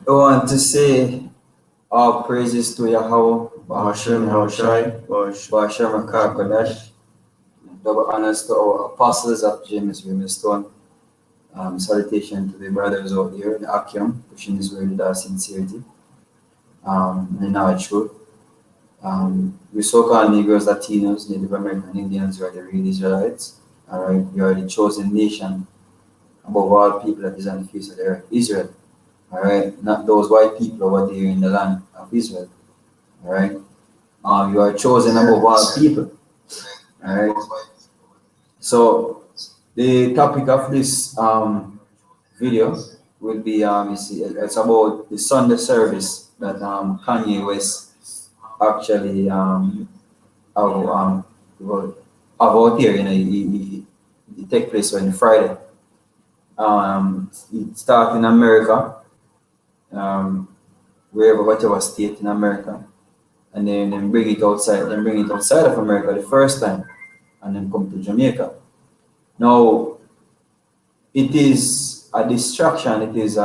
I want to say all praises to Yahweh, Hashem Hawashai, Bashar Kodash. Double honors to our apostles of James Stone. Salutation to the brothers out there, the Akim, pushing this word with our sincerity. And now it's true. We so-called Negroes, Latinos, Native American Indians, we are the real Israelites. Alright, we are the chosen nation above all people that is on the face of the earth, Israel. Alright, not those white people over there in the land of Israel. Alright, you are chosen above all people. Alright, so the topic of this video will be it's about the Sunday service that Kanye West actually about here. You know, it take place on Friday. It started in America, wherever, whatever state in America, and then bring it outside. Then bring it outside of America the first time, and then come to Jamaica. Now, it is a distraction. It is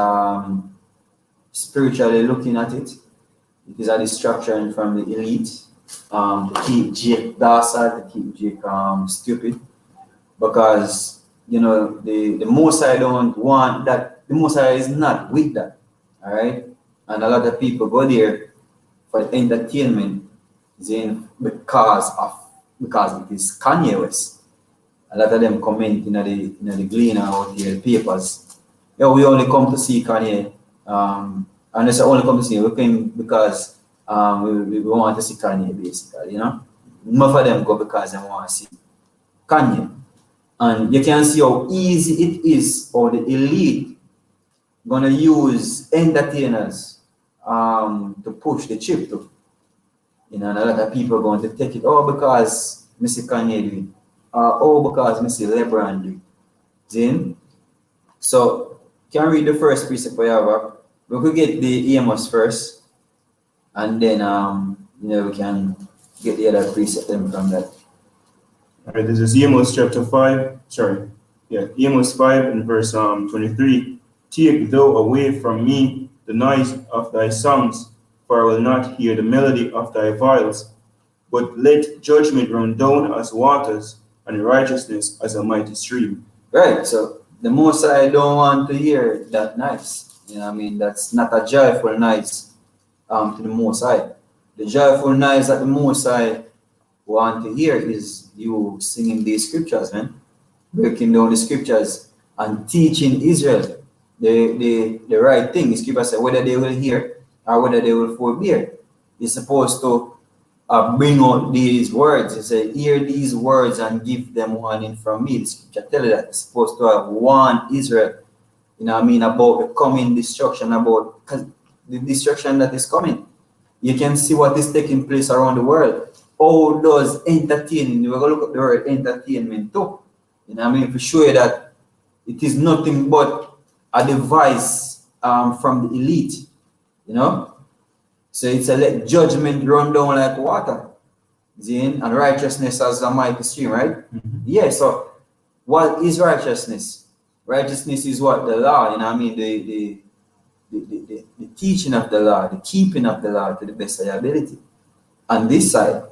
spiritually looking at it. It is a distraction from the elite to keep Jake docile, to keep Jake stupid, because you know the Most High don't want that. The Most High is not with that. All right, and a lot of people go there for entertainment, because it is Kanye West. A lot of them comment in the Gleaner out here, the papers. Yeah, we only come to see Kanye. And they say only come to see him. We came because we want to see Kanye, basically, you know. Most of them go because they want to see Kanye. And you can see how easy it is for the elite gonna use entertainers to push the chip to. You know, and a lot of people are going to take it, because Mr. Kanye do it. Because Mr. LeBron do it. Then, so can read the first precept we have. We could get the Amos first, and then we can get the other precept from that. All right, this is Amos chapter 5. Amos 5 and verse 23. Take thou away from me the noise of thy songs, for I will not hear the melody of thy viols. But let judgment run down as waters, and righteousness as a mighty stream. Right, so the Most High don't want to hear that noise. You know what I mean? That's not a joyful noise to the Most High. The joyful noise that the Most High want to hear is you singing these scriptures, man. Breaking down the scriptures and teaching Israel the right thing. The scripture says whether they will hear or whether they will forbear. You're supposed to bring out these words. It says, hear these words and give them warning from me. The scripture tells you that it's supposed to have warned Israel, you know what I mean, about the coming destruction, about the destruction that is coming. You can see what is taking place around the world. All those entertaining, we're going to look at the word entertainment too. You know what I mean, to show you that it is nothing but a device from the elite, you know. So it's a let judgment run down like water, and righteousness as a mighty stream, right? Mm-hmm. Yeah, so what is righteousness? Righteousness is what? The law, you know what I mean? The teaching of the law, the keeping of the law to the best of your ability. On this side,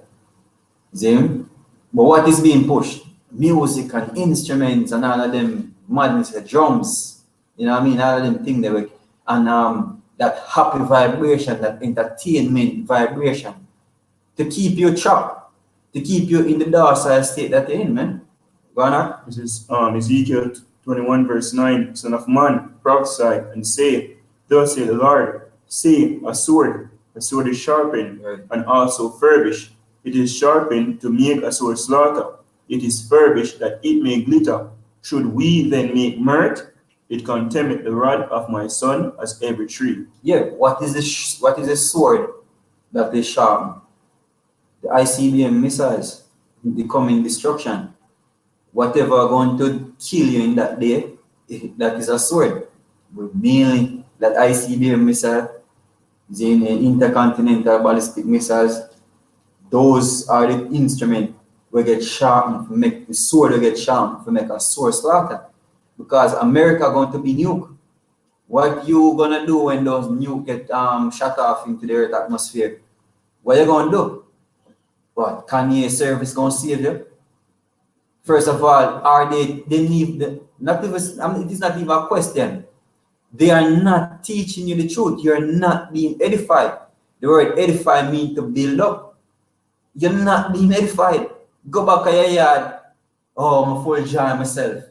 but what is being pushed? Music and instruments and all of them madness, the drums, you know what I mean? All of them things they and that happy vibration, that entertainment vibration, to keep you trapped, to keep you in the docile state that you're in, man. Go on. This is Ezekiel 21 verse 9. Son of man, prophesy and say, thus say the Lord, say a sword is sharpened, right, and also furbished. It is sharpened to make a sword slaughter. It is furbished that it may glitter. Should we then make mirth? It contemneth the rod of my son as every tree. Yeah, what is the sword that they sharpen? The ICBM missiles, the coming destruction. Whatever going to kill you in that day, that is a sword. But mainly that ICBM missile, the intercontinental ballistic missiles, those are the instruments we get sharpened to make the sword get sharpened to make a sword slaughter. Because America going to be nuked. What you gonna do when those nukes get shut off into the earth atmosphere? What you gonna do? What Kanye service gonna save you? First of all, are they need the, not even it is not even a question. They are not teaching you the truth. You're not being edified. The word edify means to build up. You're not being edified. Go back to your yard. Oh, I'm full joy myself.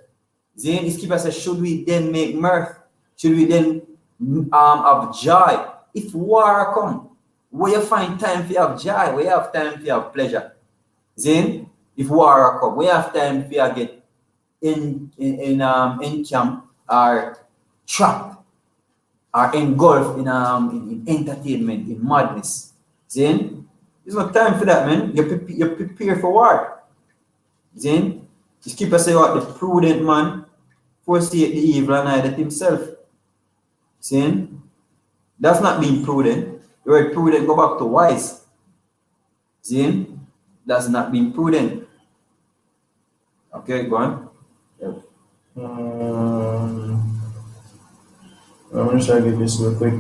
Then the scripture says, should we then make mirth? Should we then have joy? If war come, where you find time for have joy, where you have time for have pleasure. Then, if war come, we have time for you get in camp or trapped or engulfed in entertainment, in madness. Then, there's no time for that, man. You prepare for war. Then, the scripture say what the prudent man foresee the evil and hide it himself. See? That's not being prudent. The word prudent go back to wise. See? That's not being prudent. Okay, go on. I'm going to try to get this real quick.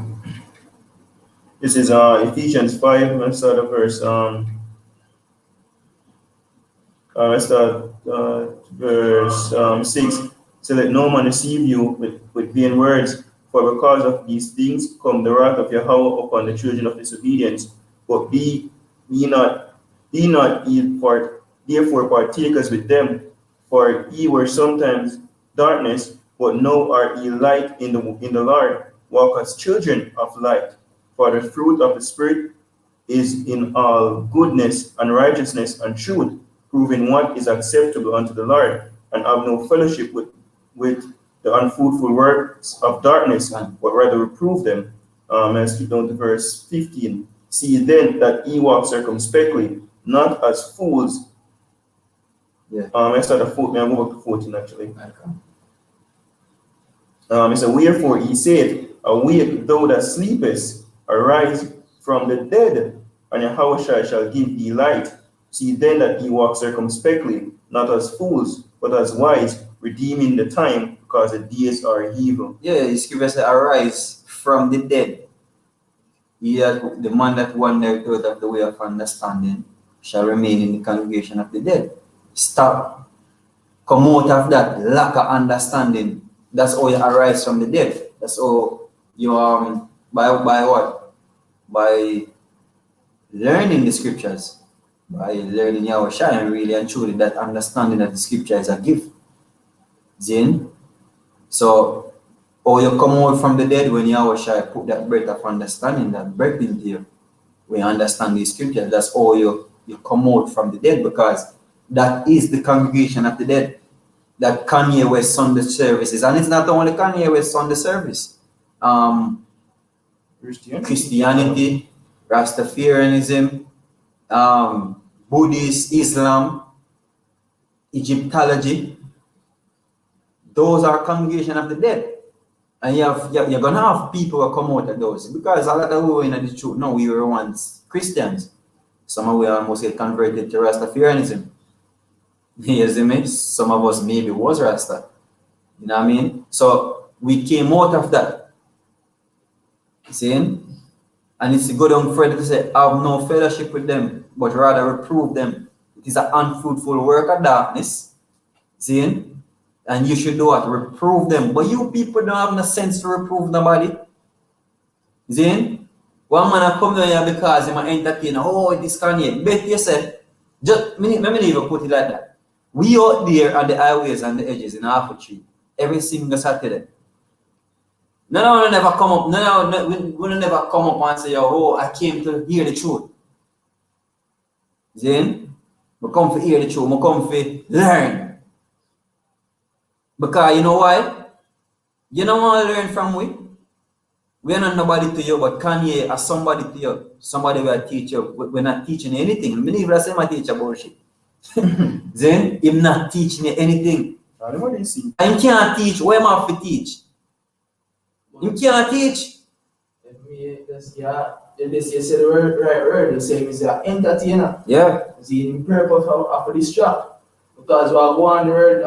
This is Ephesians 5. Let's start at verse. Let's start verse 6. So let no man deceive you with vain words, for because of these things come the wrath of Yahweh upon the children of disobedience. But be not therefore partakers with them, for ye were sometimes darkness, but now are ye light in the Lord. Walk as children of light. For the fruit of the Spirit is in all goodness and righteousness and truth, proving what is acceptable unto the Lord, and have no fellowship with the unfruitful works of darkness, but rather reprove them. Let's skip down to verse 15. See then that ye walk circumspectly, not as fools. Yeah. Let's start at 14. I'll go back to 14 actually. It says, wherefore he said, awake thou that sleepest, arise from the dead, and Yahweh shall give thee light. See then that ye walk circumspectly, not as fools, but as wise, redeeming the time, because the days are evil. Yeah, the scripture says, arise from the dead. The man that wandered out of the way of understanding shall remain in the congregation of the dead. Stop. Come out of that lack of understanding. That's how you arise from the dead. That's how you by what? By learning the scriptures, by learning Yahweh and really and truly that understanding that the scripture is a gift. Then, so or you come out from the dead when Yahweh put that breath of understanding, that breath into you. When you understand the scriptures, that's how you come out from the dead, because that is the congregation of the dead. That Kanye West Sunday services, and it's not only Kanye West Sunday service. Christianity, Rastafarianism, Buddhist, Islam, Egyptology, those are congregation of the dead. And you're gonna have people who come out of those, because a lot of who in the truth now, we were once Christians. Some of we almost get converted to Rastafarianism. You see me? Some of us maybe was Rasta. You know what I mean? So we came out of that. See? And it's good on further to say, have no fellowship with them, but rather reprove them. It is an unfruitful work of darkness. See? And you should do what? Reprove them. But you people don't have no sense to reprove nobody. See? One man come down here because he's an entertainer. Oh, this Kanye. Bet yourself. Just, let me even put it like that. We out there on the highways and the edges in Half Tree every single Saturday. No, we never come up. No, we never come up and say, oh, I came to hear the truth. Then, we come to hear the truth. We come to learn. Because you know why? You don't want to learn from we. We are not nobody to you, but Kanye is somebody to you. Somebody will teach you. We're not teaching you anything. Many people say my teacher bullshit. Then, him not teaching you anything. And he can't teach. Where am I to teach? He can't teach. They say the right word. They say he's an entertainer. Yeah. He's in purpose of this job. Because what go on the word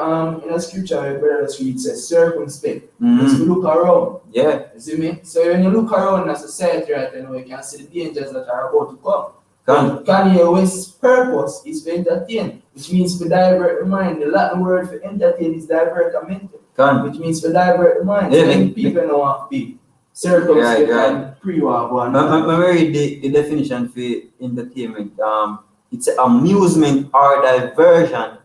in a scripture, my brother read says circumspect. Mhm. Just look around. Yeah, You see me? So when you look around in a society right now, you can see the dangers that are about to come. can Kanye West's purpose is to entertain, which means to divert the mind. The Latin word for entertain is divertimento, can. which means to divert the mind. Yeah, So many me- people don't want to be circumspect Right. and pre-war one. I read the definition for entertainment. It's amusement or diversion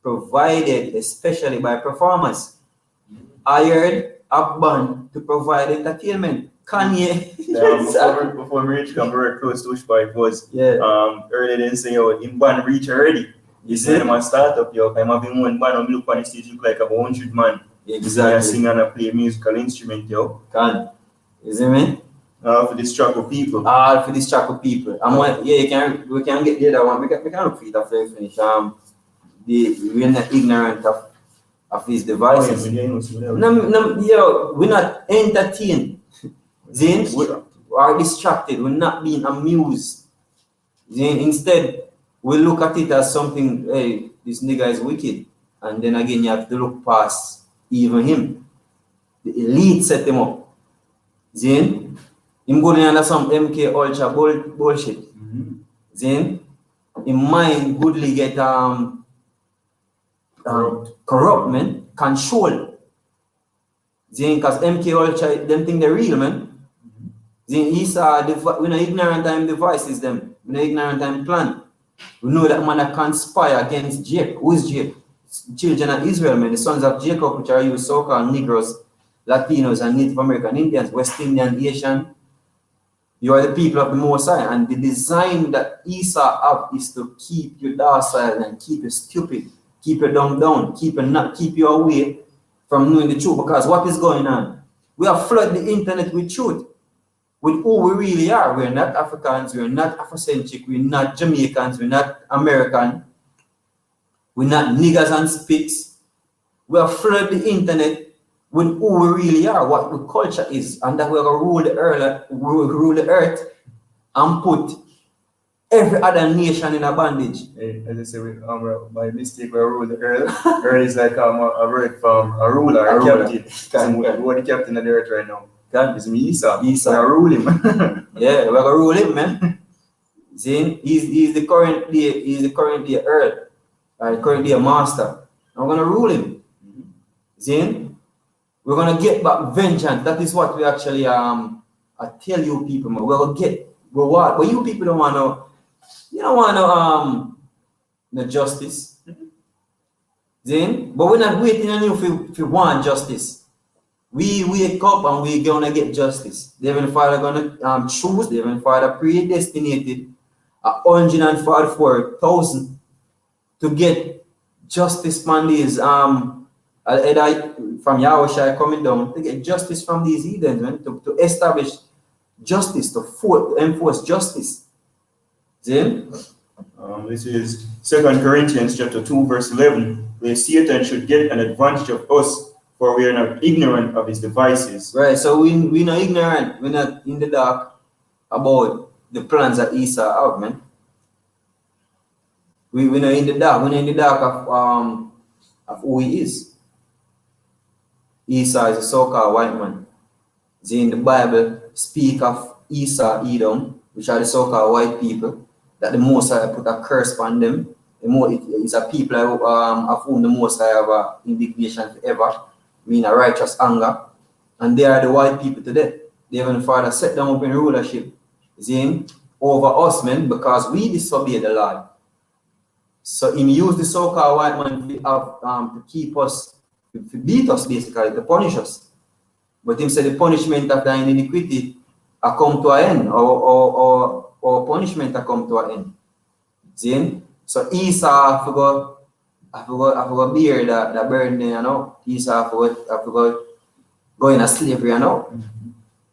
provided especially by performers hired a band to provide entertainment. Kanye. Before we reach come very close to which part was Yeah. earlier than say yo in band reach already. You see them a start up yo, I'm having one band when me look on the stage look like about 100 man. Exactly. Sing and play musical instrument yo. Can. You see me? For this track of people. All for this track of people. And we can get the other one. We can look for it after we finish. We're not ignorant of these devices. We're not entertained. Then we are distracted. We're not being amused. Then instead, we look at it as something. Hey, this nigga is wicked. And then again, you have to look past even him. The elite set him up. Then him going under some MK Ultra bullshit. Then in mind goodly get corrupt man, control. Then because MK Ultra them think they're real man. Then he saw we not ignorant time devices them, we not ignorant time plan. We know that man that conspire against Jacob. Who is Jacob? Children of Israel, man, the sons of Jacob, which are you so-called Negroes, Latinos, and Native American Indians, West Indian, Asian. You are the people of the Most High, and the design that Esau have is to keep you docile and keep you stupid, keep you dumb down, keep you away from knowing the truth. Because what is going on? We have flooded the internet with truth, with who we really are. We're not Africans, we're not Afrocentric, we're not Jamaicans, we're not American, we're not niggers and spits. We have flooded the internet with who we really are, what the culture is, and that we're going to rule the earth and put every other nation in a bondage. As I say, by mistake, we rule the earth. Earth is like a word from a ruler, a captain. So who are the captain of the earth right now? God. It's me, Esau. Esau. We're rule him. Yeah, we're gonna rule him, man. See, he's the currently earth, currently a master. I'm gonna rule him. See, we're gonna get back vengeance. That is what we actually I tell you people, man. We're gonna get reward. But you people don't wanna, you don't wanna the justice. See, but we're not waiting on you if you want justice. We wake up and we're gonna get justice. The Heavenly Father gonna choose. The Heavenly Father predestinated 144,000 to get justice from these from Yahushua coming down to get justice from these heathens, man, to establish justice, to enforce justice. Then This is 2 Corinthians chapter 2, verse 11, where Satan should get an advantage of us, for we are not ignorant of his devices. right, so we're not ignorant, we're not in the dark about the plans that Esau have, man. We're not in the dark, we're not in the dark of who he is. Esau is a so-called white man. In the Bible speak of Esau, Edom, which are the so-called white people, that the Most High put a curse on them. It is a people of whom the Most High have indignation forever, mean a righteous anger, and they are the white people today. The Heavenly Father set them up in rulership, over us, men, because we disobey the Lord. So he used the so-called white man to keep us, to beat us basically, to punish us. But him said the punishment of thine iniquity come to an end, or punishment come to an end. See? So Esau I forgot bear that burn there, you know. Esau I forgot going to slavery, you know.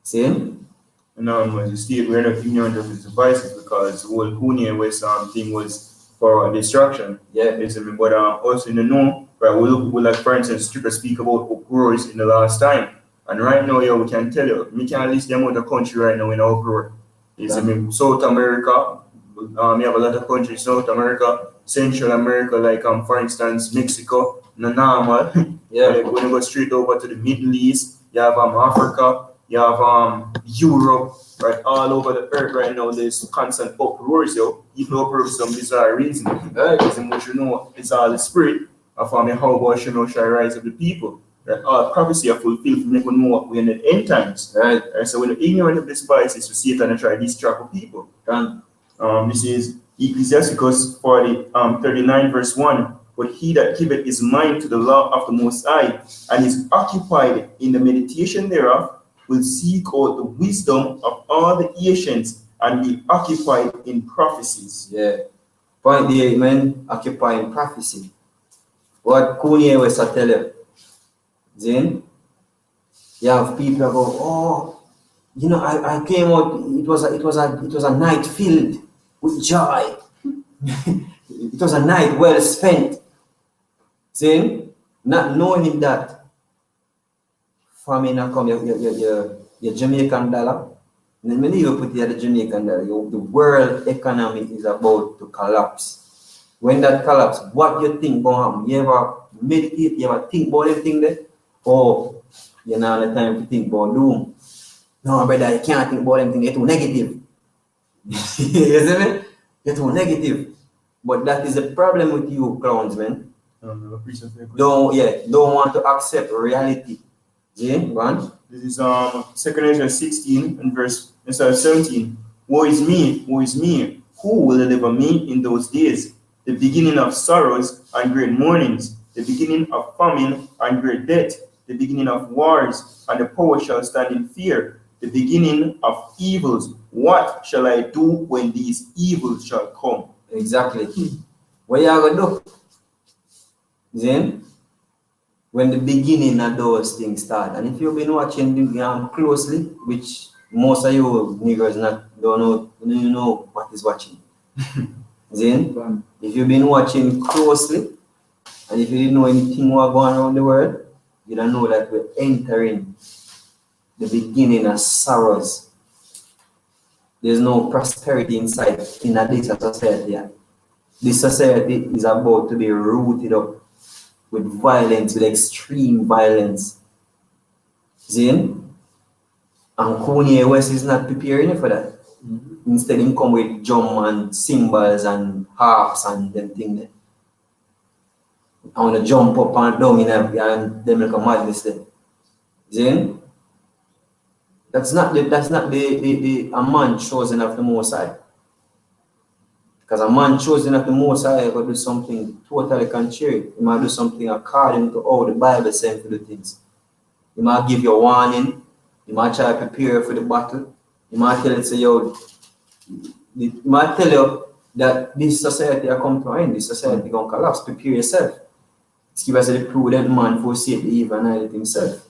See? And as you state, we're not ignorant of his devices because the whole Kanye West thing was for destruction. Yeah. But also in the know, right, we like for instance, Stripper speak about uproars in the last time. And right now, we can tell you, we can list them out the country right now in uproar. South America, You have a lot of countries, South America, Central America, like for instance, Mexico, no normal. Yeah. Like when you go straight over to the Middle East, you have Africa, you have Europe, right? All over the earth right now, there's constant uproars, even uproars for some bizarre reason. Right. In which it's all the spirit of how about shall rise of the people. Right? All prophecy are fulfilled to make one know what we're in the end times. Right. So when the ignorant of the spices to Satan and try to distract people. This is Ecclesiasticus 39 verse 1. But he that giveth his mind to the law of the Most High and is occupied in the meditation thereof will seek out the wisdom of all the ancients and be occupied in prophecies. Yeah. Point there, man, occupying prophecy. What Kanye was to tell you. Then you have people that go, oh, you know, I came out, it was a night filled with joy. It was a night well spent. Then, not knowing that famine come your Jamaican dollar. And when you put the Jamaican dollar, the world economy is about to collapse. When that collapse, what you think gonna happen? You ever meditate, you ever think about anything there? Oh, you know the time to think about doom. No, brother, I can't think about anything, you're too negative. You see me? You're too negative. But that is the problem with you clowns, man. Don't want to accept reality. See, one. This is 2 Corinthians 16 and verse 17. Woe is me, who will deliver me in those days? The beginning of sorrows and great mournings, the beginning of famine and great death, the beginning of wars, and the poor shall stand in fear, the beginning of evils. What shall I do when these evils shall come? Exactly. What you are gonna do? Then, when the beginning of those things start, and if you've been watching closely, which most of you niggers don't know what is watching. Then, if you've been watching closely, and if you didn't know anything was going around the world, you don't know that we're entering the beginning of sorrows. There's no prosperity inside in this society. This society is about to be rooted up with violence, with extreme violence. Then, and Kanye West is not preparing for that. Mm-hmm. Instead, he come with drum and cymbals and harps and them things. I want to jump up and down in and them like a madness there. Then, that's not the a man chosen of the Most High. Because a man chosen of the Most High will do something totally contrary. He might do something according to how the Bible says to do things. He might give you a warning. He might try to prepare for the battle. He might tell you, he might tell you that this society will come to an end. This society is going to collapse. Prepare yourself. Give us a prudent man forsake the evil and hide himself.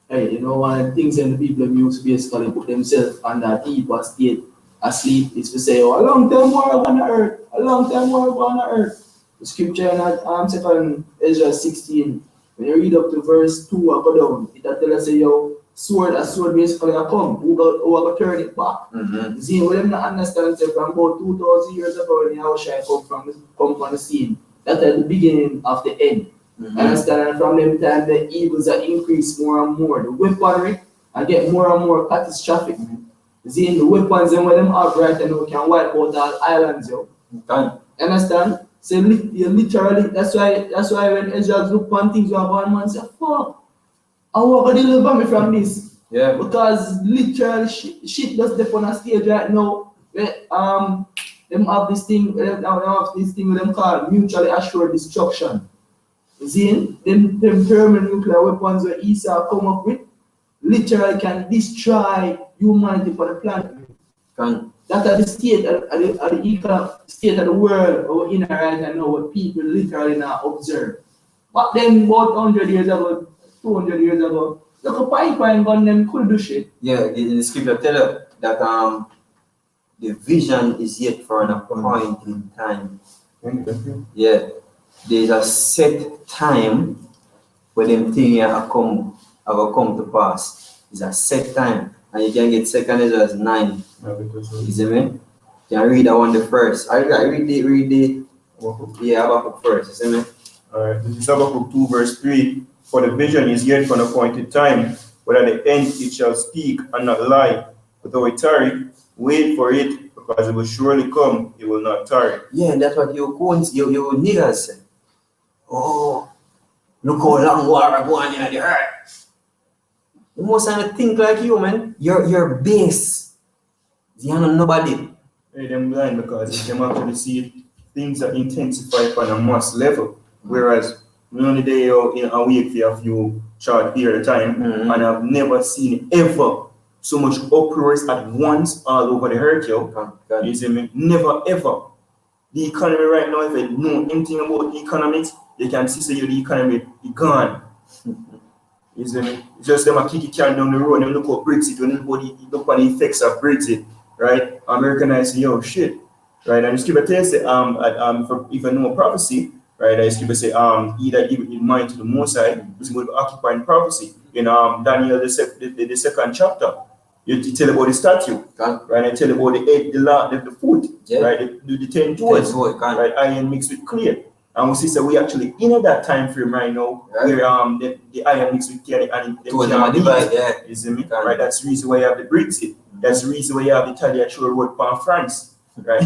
Hey, you know, one of the things that the people use basically put themselves under deeper state asleep is to say, oh, a long time more on the earth, a long time more on the earth. The scripture in 2 Ezra 16, when you read up to verse 2 or go down, it tells us, yo, a sword basically a come, who will turn it back. Mm-hmm. See, we don't understand that from about 2,000 years ago when Yahushua come from the scene, that's at the beginning of the end. Mm-hmm. Understand? And from them time, the evils are increased more and more. The weaponry and get more and more catastrophic. See, the weapons and what them have right now can wipe out all islands, yo. Okay. Understand? So you literally, that's why when Ezra look on things, you have one man say, fuck, I want to deliver me from this. Yeah. Because literally shit just step on a stage right now. Them have this thing with them called mutually assured destruction. See, them thermonuclear weapons where Esau come up with literally can destroy humanity for the planet. That's the state of the state of the world we're in right now, what people literally now observe. But then about 100 years ago, 200 years ago, look a pipeline gun them could do shit. Yeah, in the scripture tell you that the vision is yet for an appointed time. Yeah. There's a set time when them things are come to pass. It's a set time. And you can get 2 Ezra 9. You see me? Can I read that one the first? I read the yeah, Habakkuk first, you see me? Alright, this is Habakkuk 2 verse 3. For the vision is yet for an appointed time, but at the end it shall speak and not lie. But though it tarry, wait for it, because it will surely come, it will not tarry. Yeah, that's what you niggas say. Oh, look how long war are going in the earth. You must have to think like you, man. You're base. You know nobody. Hey, them blind because them actually see things that intensify on a mass level. Whereas we only there in a week for a few short period of time, and I've never seen ever so much uproars at once all over the earth, yo. You see me? Never ever. The economy right now, if you know anything about economics, you can see the economy is gone. You see me? It's just them a kick it can down the road and look at Brexit, when everybody look at the effects of Brexit, right? Americanize, yo, shit. Right? And the scripture tells if I know a prophecy, right? The scripture say, he that give in mind to the Most High is going to occupy in prophecy. In Daniel the second chapter, you tell about the statue, right? I tell about the head, the foot, right? The 10 toes, right? Iron mixed with clay. And we see that we actually in that time frame right now, where the iron mixed with clay and it you see me? Right? That's the reason why you have the Brexit. That's the reason why you have the Italian road for France. Right?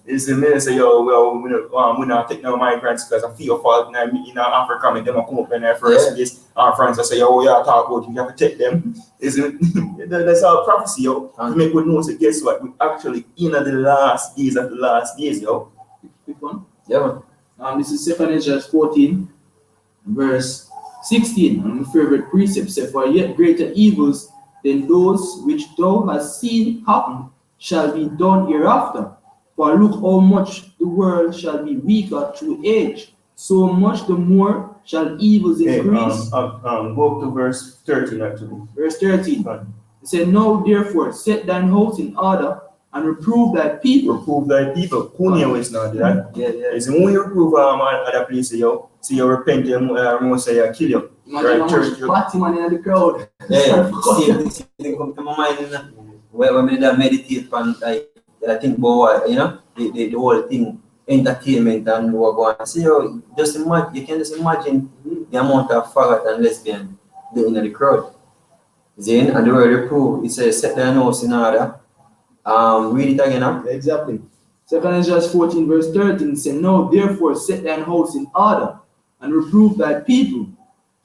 It's the minute say, yo, well, we're not taking no migrants because I feel fault in Africa, and them come up in their first place. France, I say, oh, yeah, talk about you have to take them. That's our prophecy, yo. To make good notes, guess what? We actually in the last days of the last days, yo. Quick one. Yeah, man. This is 2 Corinthians 14, verse 16. And my favorite precept says, for yet greater evils than those which thou hast seen happen shall be done hereafter. For look how much the world shall be weaker through age, so much the more shall evils increase. Go up to verse 13 actually. Verse 13. It said, now therefore set thine house in order and reprove thy people. Reprove thy people. Kanye is not that. Yeah. It's when you reprove other places, yo. So you repent, you say you kill you. Imagine how much party man in the crowd. Yeah, see thing come to my mind when we meditate on like I think about the whole thing, entertainment and what going on. So you can just imagine the amount of faggot and lesbian in the crowd. Then and the word reprove, it says set their house in order. Read it again, huh? Exactly. 2 Corinthians 14 verse 13 says, now therefore set thine house in order and reprove thy people.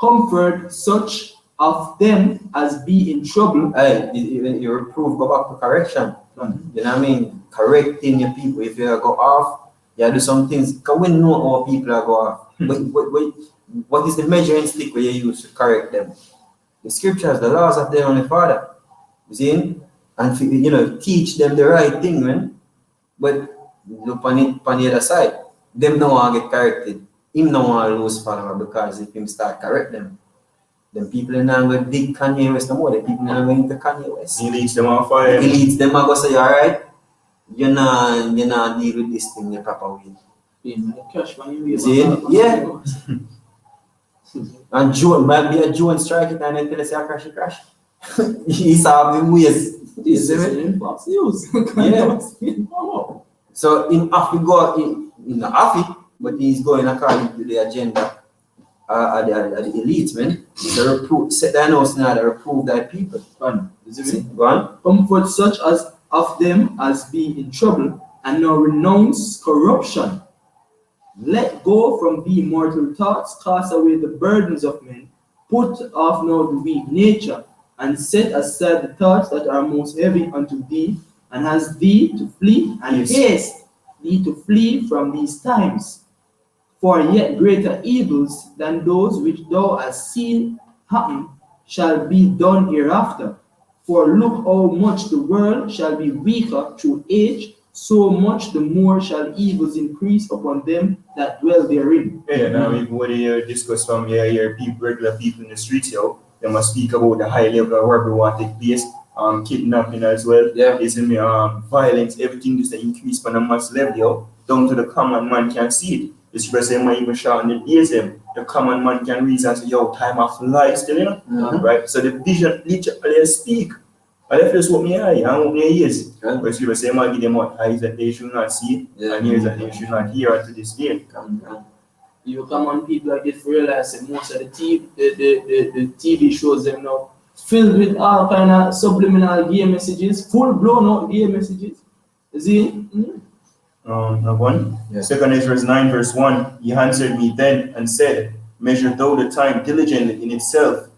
Comfort such of them as be in trouble. Hey, you reprove, go back to correction. You know what I mean? Correcting your people. If you go off, you do some things. Because we know how people are go off. But what is the measuring stick where you use to correct them? The scriptures, the laws of their Heavenly Father. You see? And teach them the right thing, man. But look on the other side. Them don't want to get corrected. Him don't want to lose follower because if him start correct them, then people are not going to dig Kanye West no more. The people are not going to Kanye West. He leads them on fire. He leads them and go say, all right, you're not deal with this thing the proper way. See? Yeah. And Joan, might be a Joan strike it and then tell us crash. He's having ways. You see me? Fox News. Yeah. So in Africa go in the Africa, but he's going according to the agenda the elites, man. So set their house in order, reprove thy people. Go on. Comfort such as of them as be in trouble, and now renounce corruption. Let go from thee mortal thoughts, cast away the burdens of men, put off now the weak nature, and set aside the thoughts that are most heavy unto thee, and has thee to flee, and haste thee to flee from these times. For yet greater evils than those which thou hast seen happen shall be done hereafter. For look how much the world shall be weaker through age, so much the more shall evils increase upon them that dwell therein. Yeah, now when you discuss from your people, regular people in the streets, they must speak about the high level of wherever want to take place, kidnapping as well. Yeah. Violence, everything is increase on a mass level, down to the common man can see it. The scripture says, might even shout in the ears them. The common man can reason and say, time of life still, right? So the vision literally speak I left this with me eye and with my ears. Okay. But people say, man, give them what eyes that they should not see, Yeah. and ears that they should not hear unto this day. You come on people like this realize that most of the TV shows them now filled with all kind of subliminal gay messages, full blown out gay messages. See? That one. Yeah. 2 Ezra 9 verse 1. He answered me then and said, measure thou the time diligently in itself,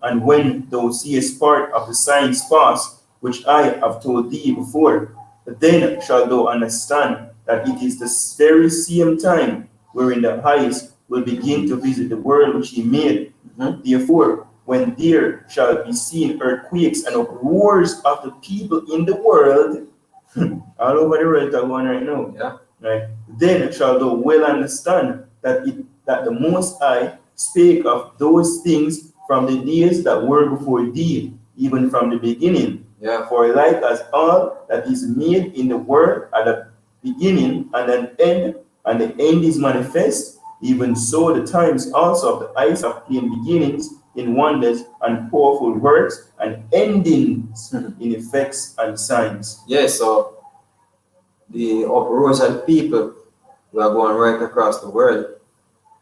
and when thou seest part of the signs pass, which I have told thee before, then shalt thou understand that it is the very same time wherein the eyes will begin to visit the world which he made. Therefore, when there shall be seen earthquakes and uproars of the people in the world, all over the world are going right now. Yeah. Right? Then shall thou well understand that the Most High spake of those things from the days that were before thee, even from the beginning. Yeah. For like as all that is made in the world at the beginning and an end, and the end is manifest, even so the times also of the eyes of plain beginnings in wonders and powerful works and endings in effects and signs. Yeah, so the uproars of the people were going right across the world.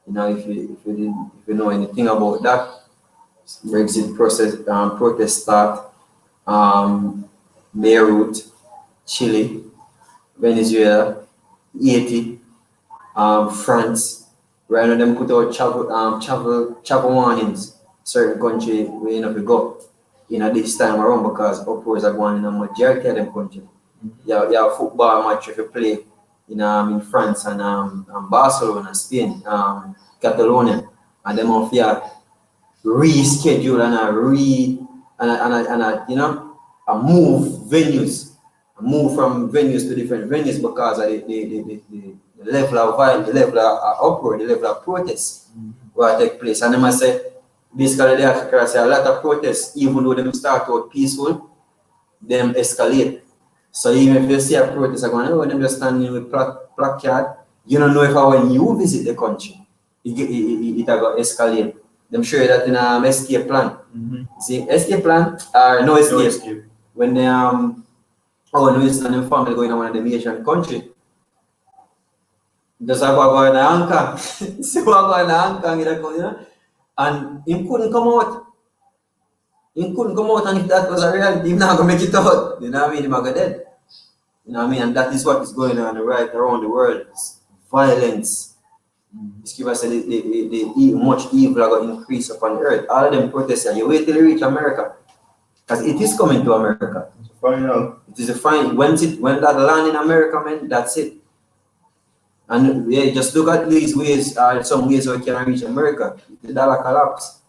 You know, if you know anything about that, Brexit protest start, Beirut, Chile, Venezuela, Haiti, France. Right now, them put out travel warnings. Certain country where you know to go. This time around because uproars are going in a majority of them country. You have a football match if you play in France and Barcelona, Spain, Catalonia, and them of reschedule and move venues, move from venues to different venues because of the level of violence, the level of uproar, the level of protests will take place. And they must say, basically, they have to say a lot of protests, even though them start out peaceful, them escalate. So even if you see a protest, are going, them just standing with placard, you don't know if when you visit the country, it will escalate. Them show you that in an escape plan. See, escape plan or no escape. No escape. When they when you stand in family going to one of the Asian country, just go in the anchor. So go in the anchor, and he couldn't come out. He couldn't come out, and if that was a reality, he's not gonna make it out. You know what I mean? He's gonna dead. You know what I mean? And that is what is going on right around the world. It's violence. Scripture said much evil are going to increase upon the earth. All of them protests. You wait till you reach America, because it is coming to America. Final. It is a fine. When that land in America, man, that's it. And yeah, just look at these ways. Some ways where we can reach America. The dollar collapse.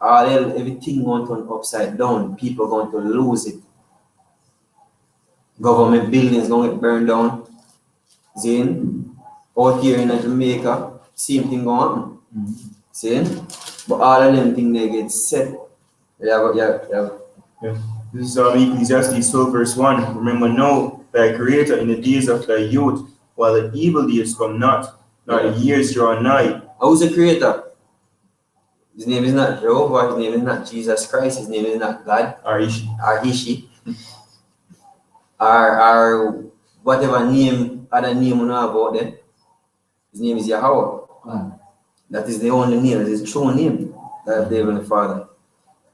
Everything going to turn upside down. People going to lose it. Government buildings going to get burned down. Zane. Out here in Jamaica, same thing going on. See? But all of them things they get set. Yeah. This is Ecclesiastes 12 verse 1. Remember now thy creator in the days of thy youth, while the evil days come not, nor the years draw nigh. Who's the creator? His name is not Jehovah, his name is not Jesus Christ, his name is not God, or He, or whatever name, other name you know about them. His name is Yahweh. That is the only name, that is the true name that the Heavenly Father.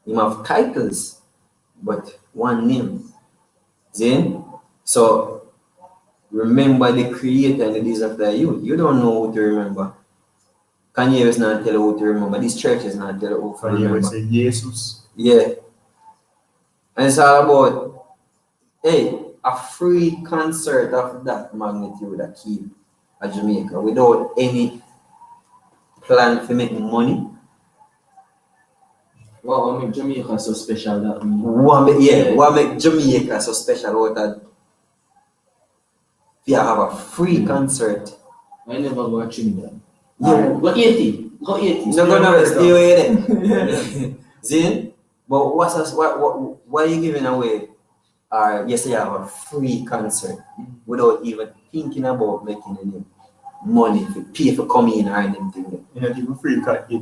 He have titles, but one name. See? So remember the creator in the days of thy youth. You don't know who to remember. Kanye is not tell you who to remember. This church is not tell you who to remember. Kanye say Jesus. Yeah. And it's all about, a free concert of that magnitude that keep at Jamaica without any plan to make money. What make Jamaica so special? What make Jamaica so special about that? We have a free concert. I never go to Trinidad. Yeah. Go 80. Go 80. No, go stay away there. See? But what are you giving away? Yes, you have a free concert without even thinking about making any money to pay for coming in or anything. You know, free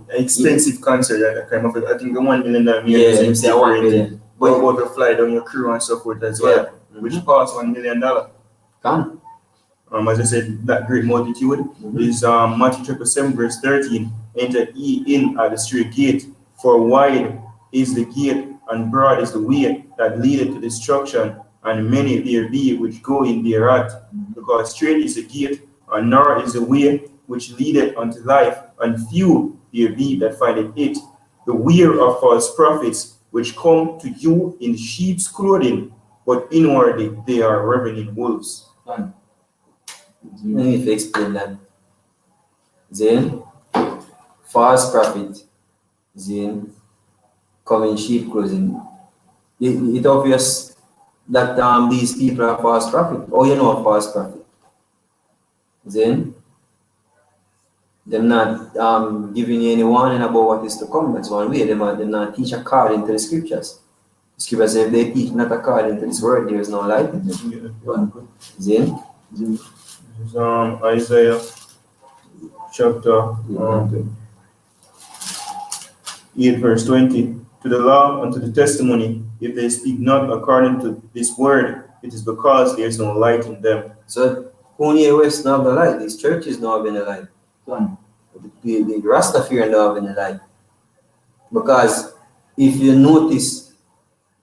expensive concert that kind of, I think the $1 million Yeah, you say 1 million. But about to fly down your crew and so forth as well, which costs $1 million. Can. As I said, that great multitude is Matthew 7 verse 13. Enter ye in at the straight gate, for wide is the gate and broad is the way that leadeth to destruction, and many there be which go in thereat. Because straight is the gate, and narrow is the way which leadeth unto life, and few there be that find it. Beware of false prophets, which come to you in sheep's clothing, but inwardly they are ravening wolves. Let me explain that. Then, false prophet, then, come in sheep clothing. It's obvious that these people are false prophet. Oh, you know a false prophet. Then, they're not giving you any warning about what is to come. That's one way. They're not teach according to the scriptures. The scriptures say if they teach not according to this word, there is no light in them. Then, This is Isaiah chapter 8 verse 20. To the law and to the testimony, if they speak not according to this word, it is because there is no light in them. so Kanye West not have the light. These churches don't have any light. The Rastafarian don't have any light. Because if you notice,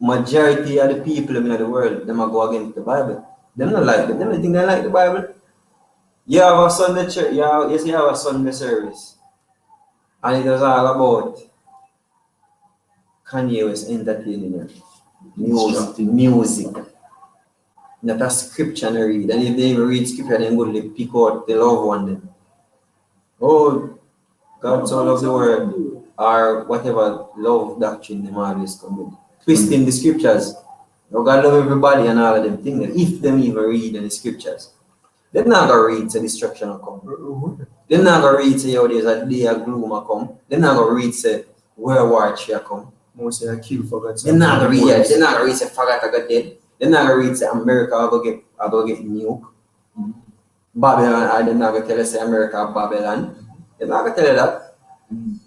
majority of the people in the world, them are go against the Bible. Them not like them. Them think they like the Bible. You have a Sunday church. You have a Sunday service, and it was all about Kanye West entertaining them. Music. Not a scripture to read. And if they even read scripture, then go to pick out the love one then. Oh, God so loves the world, or whatever love doctrine them always come with. Twisting the scriptures. Oh, God love everybody and all of them things. If them even read in the scriptures, they're not going to read say destruction will come. They're not going to read say there's a day of gloom will come. They're not going to read say World War III will come. Most say I kill for God. They're not going to read They're not going to read say Fagat I got dead. They're not going to read say America will go get nuke. Babylon, they're not going to tell us say America or Babylon. They're not going to tell you that.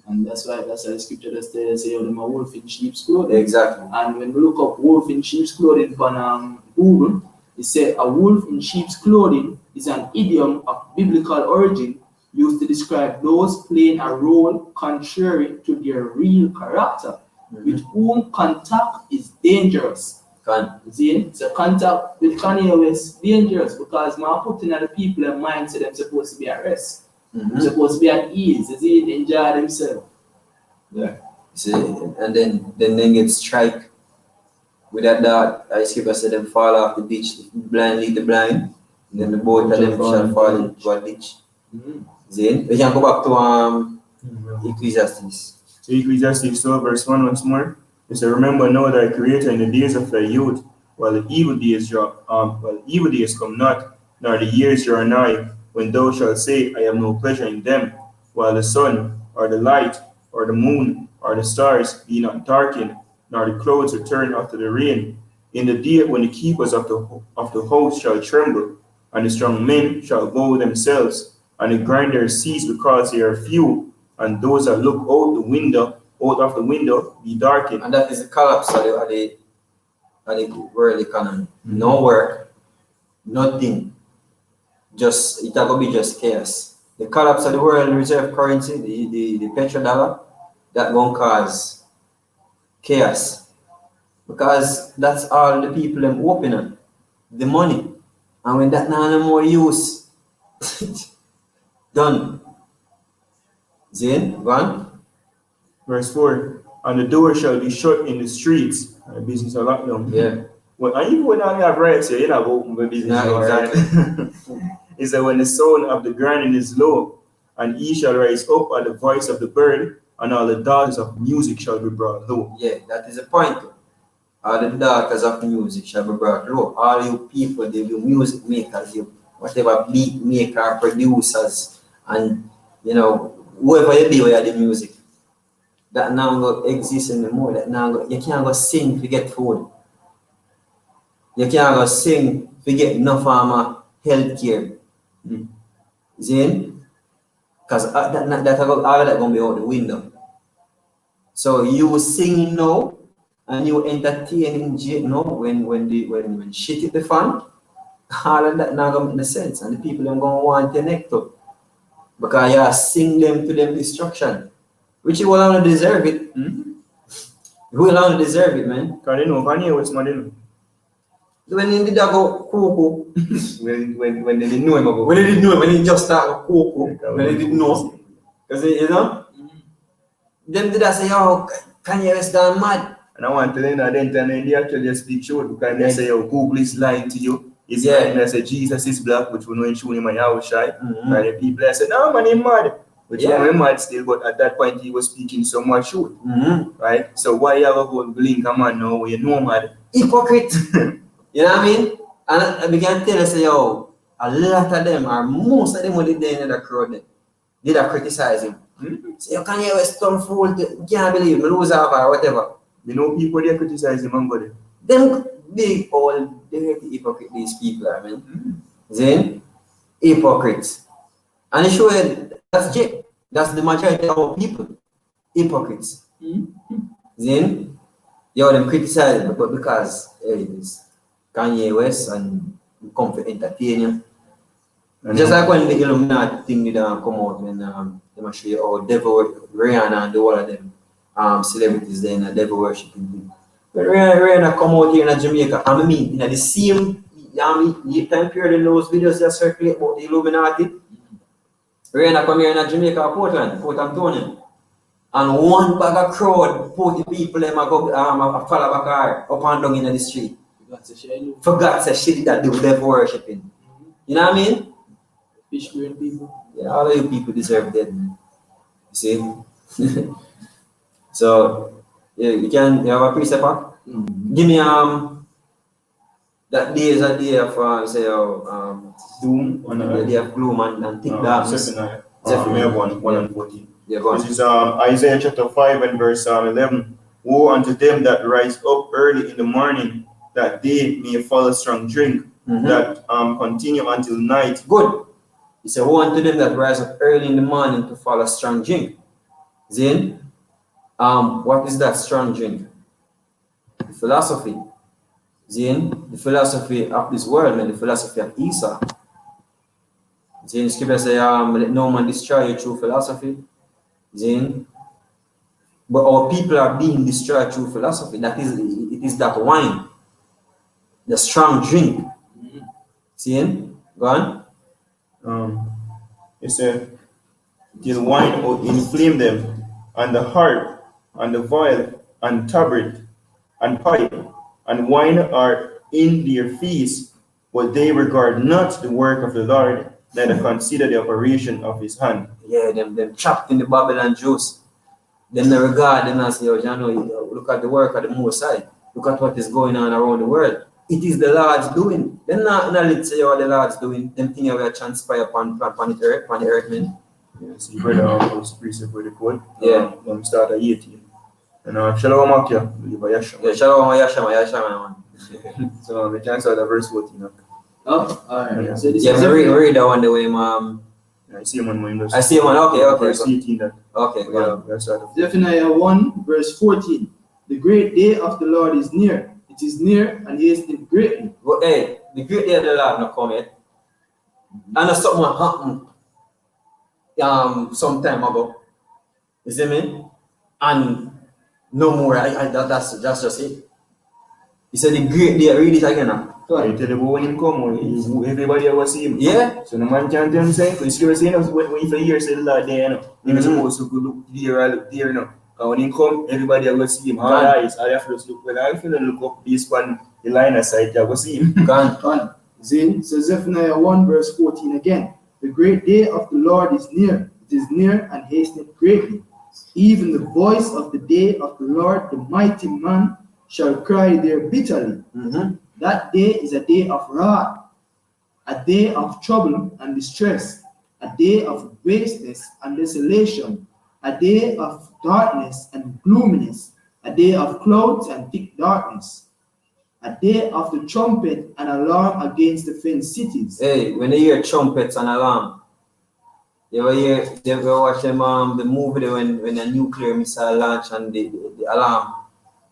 And that's why the scripture that says say them a wolf in sheep's clothing. Exactly. And when we look up wolf in sheep's clothing on Google, it says a wolf in sheep's clothing is an idiom of biblical origin used to describe those playing a role contrary to their real character, with whom contact is dangerous. See, so contact with Kanye West dangerous because man putting other people in mind say them supposed to be at rest. They're supposed to be at ease, see, they enjoy themselves. Yeah. See, and then they get strike with that I skip I said them fall off the ditch, blind lead the blind, and then the both of them shall fall into a ditch. See, we can go back to Ecclesiastes. So Ecclesiastes 12 verse 1 once more. It says, remember now thy creator in the days of thy youth, while the evil days come not, nor the years draw nigh, when thou shalt say, I have no pleasure in them, while the sun, or the light, or the moon, or the stars be not darkened, nor the clouds return after the rain. In the day when the keepers of the house shall tremble, and the strong men shall bow themselves, and the grinders cease because they are few, and those that look out of the window be darkened. And that is the collapse of the world economy. No work, nothing. Just it's gonna be just chaos. The collapse of the world reserve currency, the petrodollar, that gonna cause chaos. Because that's all the people them open on. The money. And when that no more use, done. Then one. Verse 4, and the door shall be shut in the streets. Business are locked down. Yeah. Well, and even when I have rights, you're not open for business. Nah, exactly. Is that when the sound of the grinding is low, and he shall rise up at the voice of the bird, and all the daughters of music shall be brought low. Yeah, that is the point. All the daughters of music shall be brought low. All you people, they do music makers, you whatever beat maker, producers, and whoever you be where the music. That now go exist anymore. That now go, you can't go sing to get food. You can't go sing to get enough health care. See? Because all of that gonna be out the window. So you singing now, and you entertaining Jake, no, when shit hit the fan, all of that not gonna make no sense, and the people are gonna want to connect up because you sing them to them destruction, which you will not deserve it. You will not deserve it, man. Because they know Kanye was mad, you know. When they did that go cuckoo, when they didn't know him, when they didn't know him, when he just started cuckoo, when they didn't know, because you know, them did that say, yo, Kanye West gone mad. And I want to learn that then they actually just speak truth because they say, yo, Google is lying to you. It's Yeah. lying. They say Jesus is black, which we know in showing him a Yahushai. And the people they say, no, man, he's mad. But you know, he's mad still, but at that point he was speaking so much truth. Right? So why you ever go blink a man now when you know mad? Hypocrite. You know what I mean? And I began to tell us, yo, a lot of them, or most of them who did there in the crowd, did I criticize him. Say, you can't hear some fool, you can't believe me, lose off or whatever. You know, people they criticize him and go there. Them big old dirty hypocrite these people are, man. Then, hypocrites. And it shows that's Jake. That's the majority of our people. Hypocrites. Then, yo, them criticize him, but because it's Kanye West and come to entertain you. Just like when the Illuminati thing did come out, when they show you how devil Rihanna and all of them celebrities there in the devil worshiping thing. But Rihanna come out here in Jamaica, and I mean, in the same time period in those videos that circulate about the Illuminati, Rihanna come here in Jamaica, Portland, Port Antonio, and one bag of crowd, 40 people, them go follow back her up and down in the street. Forgot to shit that do devil worshiping. You know what I mean? Fish green people. Yeah, all of you people deserve dead, man. You see? So, yeah, you have a precept. Give me that day is a day of say doom on the day of gloom and thick darkness. Zephaniah 1 and 14. Yeah, go on. This is Isaiah chapter 5 and verse 11. Woe unto them that rise up early in the morning, that they may follow strong drink, that continue until night. Good. He said, woe unto them that rise up early in the morning to follow strong drink. Then, what is that strong drink? The philosophy. Then, the philosophy of this world and the philosophy of Esau. Then, the scripture says, let no man destroy you through philosophy. Then, but our people are being destroyed through philosophy. That is, it is that wine, the strong drink. See? Go on. It said, till wine will inflame them, and the harp, and the viol, and tabret, and pipe, and wine are in their feast, but they regard not the work of the Lord, neither consider the operation of his hand. Yeah, them trapped in the Babylon juice. Them they regard them and say, oh, look at the work of the Most High. Look at what is going on around the world. It is the Lord's doing. They're not say what the Lord's doing. Them things will transpire upon the earth, man. Yes, you read those precept with the code. Yeah. When we start at 18. And Shalom Akia, yeah, Shalom Yashama, man. So we can start at verse 14. Oh, alright. Yeah. So this Yeah, is read that one the way, mom. I see him on my Windows. I see one. Okay. Verse 18. That. Okay, Yeah, go on. let's start. Zephaniah 1, verse 14. The great day of the Lord is near. It is near and he is greatly. But hey, the great day of the Lord not come yet. And something happened some time ago. You see me? And no more. That's just it. He said the great day, read it again now. I tell you when him come, everybody ever see him. Yeah? So the man can't tell him saying, because you saying when you hear say the Lord there, you know, you're supposed to go look there, you know. And when he come, everybody will see him. All eyes, I have to look. When I feel look up this one, the line aside, I will see him. Gone. Zin, so Zephaniah 1, verse 14 again. The great day of the Lord is near. It is near and hasteneth greatly. Even the voice of the day of the Lord, the mighty man, shall cry there bitterly. That day is a day of wrath, a day of trouble and distress, a day of wasteness and desolation, a day of darkness and gloominess, a day of clouds and thick darkness, a day of the trumpet and alarm against the fenced cities. Hey, when they hear trumpets and alarm, you ever watch them the movie when a nuclear missile launch and the alarm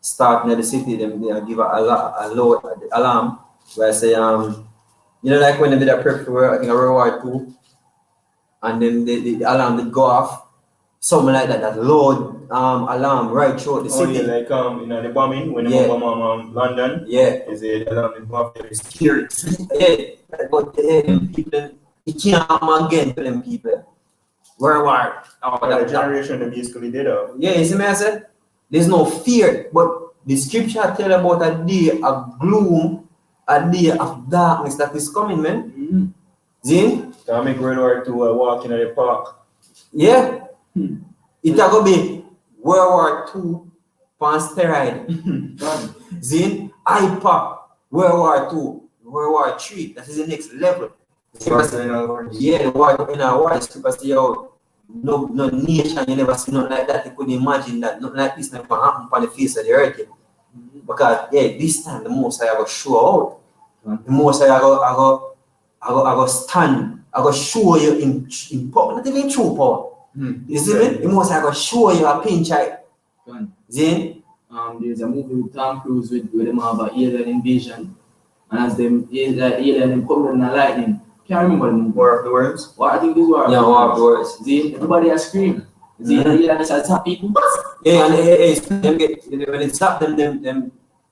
start near the city, them they give a low alarm where I say you know like when they did a prep for I think a World War II and then the alarm did go off. Something like that, that loud alarm right through the city. Yeah, like you know the bombing when Yeah. they bomb London. Yeah. Is the alarm is go off there, it's scary. Yeah. But them people, it can't happen again to them people. World War. The generation that basically did Yeah, you see me I said? There's no fear, but the scripture tell about a day of gloom, a day of darkness that is coming, man. Mm-hmm. See? Can make World War II walking in the park. Yeah. It's going to be World War II on steroid. See? IPOP, World War II, World War III. That is the next level. Yeah, the war in our war because no nation you never see nothing like that. You couldn't imagine that nothing like this never happen on the face of the earth. Because this time the most I go show out. The most I go stand. I go show you in power, not even true power. You see me? The most I go show you a pinch eye. See? There's a movie with Tom Cruise where them have an alien invasion, and as them alien come in the lightning. Can't remember the movie. War of the Worlds? Well, I think this war. Yeah, War of the Worlds. See, everybody has screamed. See, the alien has attacked people. Yeah, and them get when it stop them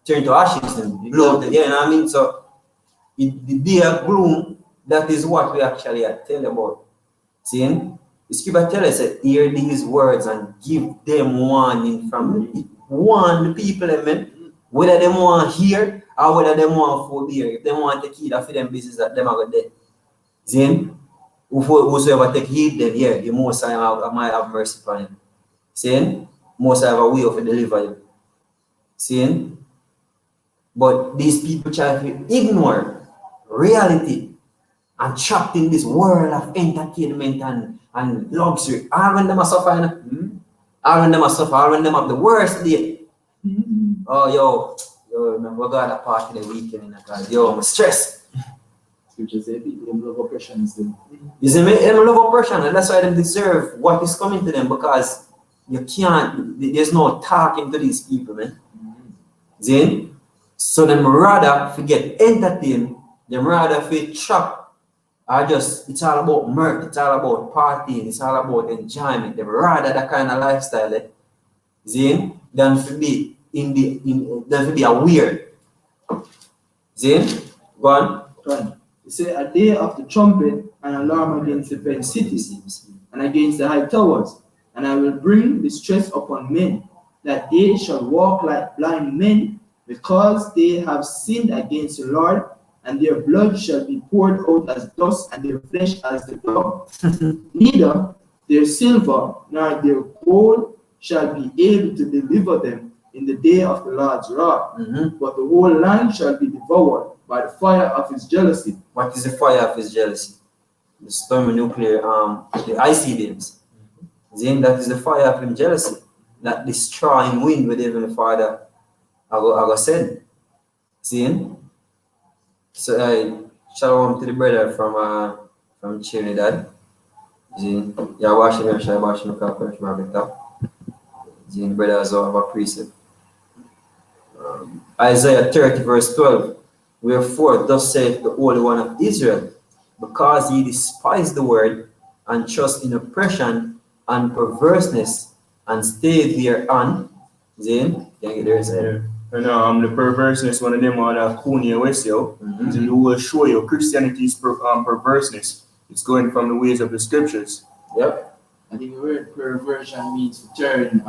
turn to ashes and blow. Yeah, you know what I mean? So the day of gloom, that is what we actually are telling about. See? The scripture tells us that hear these words and give them warning from warn the people, amen. Whether they want to hear or whether they want to forbear. If they want to take heed of them business that them are going to dead. Then whosoever take heed, then yeah, the most I might have mercy upon him. Saying, most I have a way of deliver him. Saying, but these people try to ignore reality and trapped in this world of entertainment and luxury. All when them are suffering, all when them are suffering, all when them have the worst day. Oh, yo, we got a party the weekend, yo, I'm stressed. Scripture say people love oppression still. You see me? They love oppression, and that's why they deserve what is coming to them because you can't, there's no talking to these people, man. See? So them rather forget entertain, them rather feel trapped. It's all about mirth, it's all about partying, it's all about enjoyment. They rather that kind of lifestyle, see, than to be than to be aware. See? Go on. It say a day of the trumpet and alarm against the fenced cities and against the high towers, and I will bring distress upon men, that they shall walk like blind men, because they have sinned against the Lord, and their blood shall be poured out as dust, and their flesh as the dung. Neither their silver nor their gold shall be able to deliver them in the day of the Lord's wrath, but the whole land shall be devoured by the fire of his jealousy. What is the fire of his jealousy? The thermonuclear, the icy beams. Then that is the fire of his jealousy, that destroying wind with even the Father I go send. See? So shalom to the brother from Trinidad. See? Yeah, washing me, shall wash me cup first, the brother has a precept. Isaiah 30 verse 12. Wherefore thus saith the Holy One of Israel, because ye despise the word and trust in oppression and perverseness and stay thereon. Then can get there inside. And the perverseness, one of them are the Kanye West, yo. It will show you Christianity's perverseness. It's going from the ways of the scriptures. Yep. I think the word perversion means to turn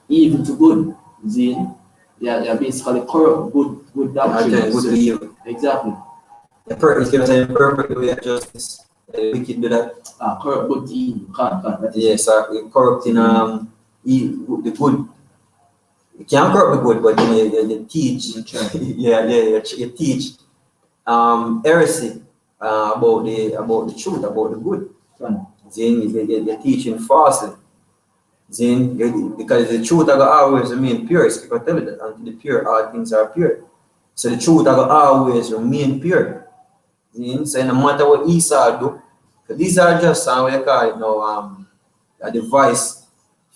evil to good. Zin. Yeah, basically corrupt good doctrine. Good to evil. Exactly. The perfect, you say perfect way of justice. We can do that. Corrupt good to evil. Can't. Yes, corrupting the good. You can't corrupt the good, but you teach. You teach heresy about the truth, about the good. Then you're teaching falsely. Then because the truth will always remain pure. Scripture tell you that until the pure, all things are pure. So the truth will always remain pure. Then so no matter what Esau do, these are just what you call it now, a device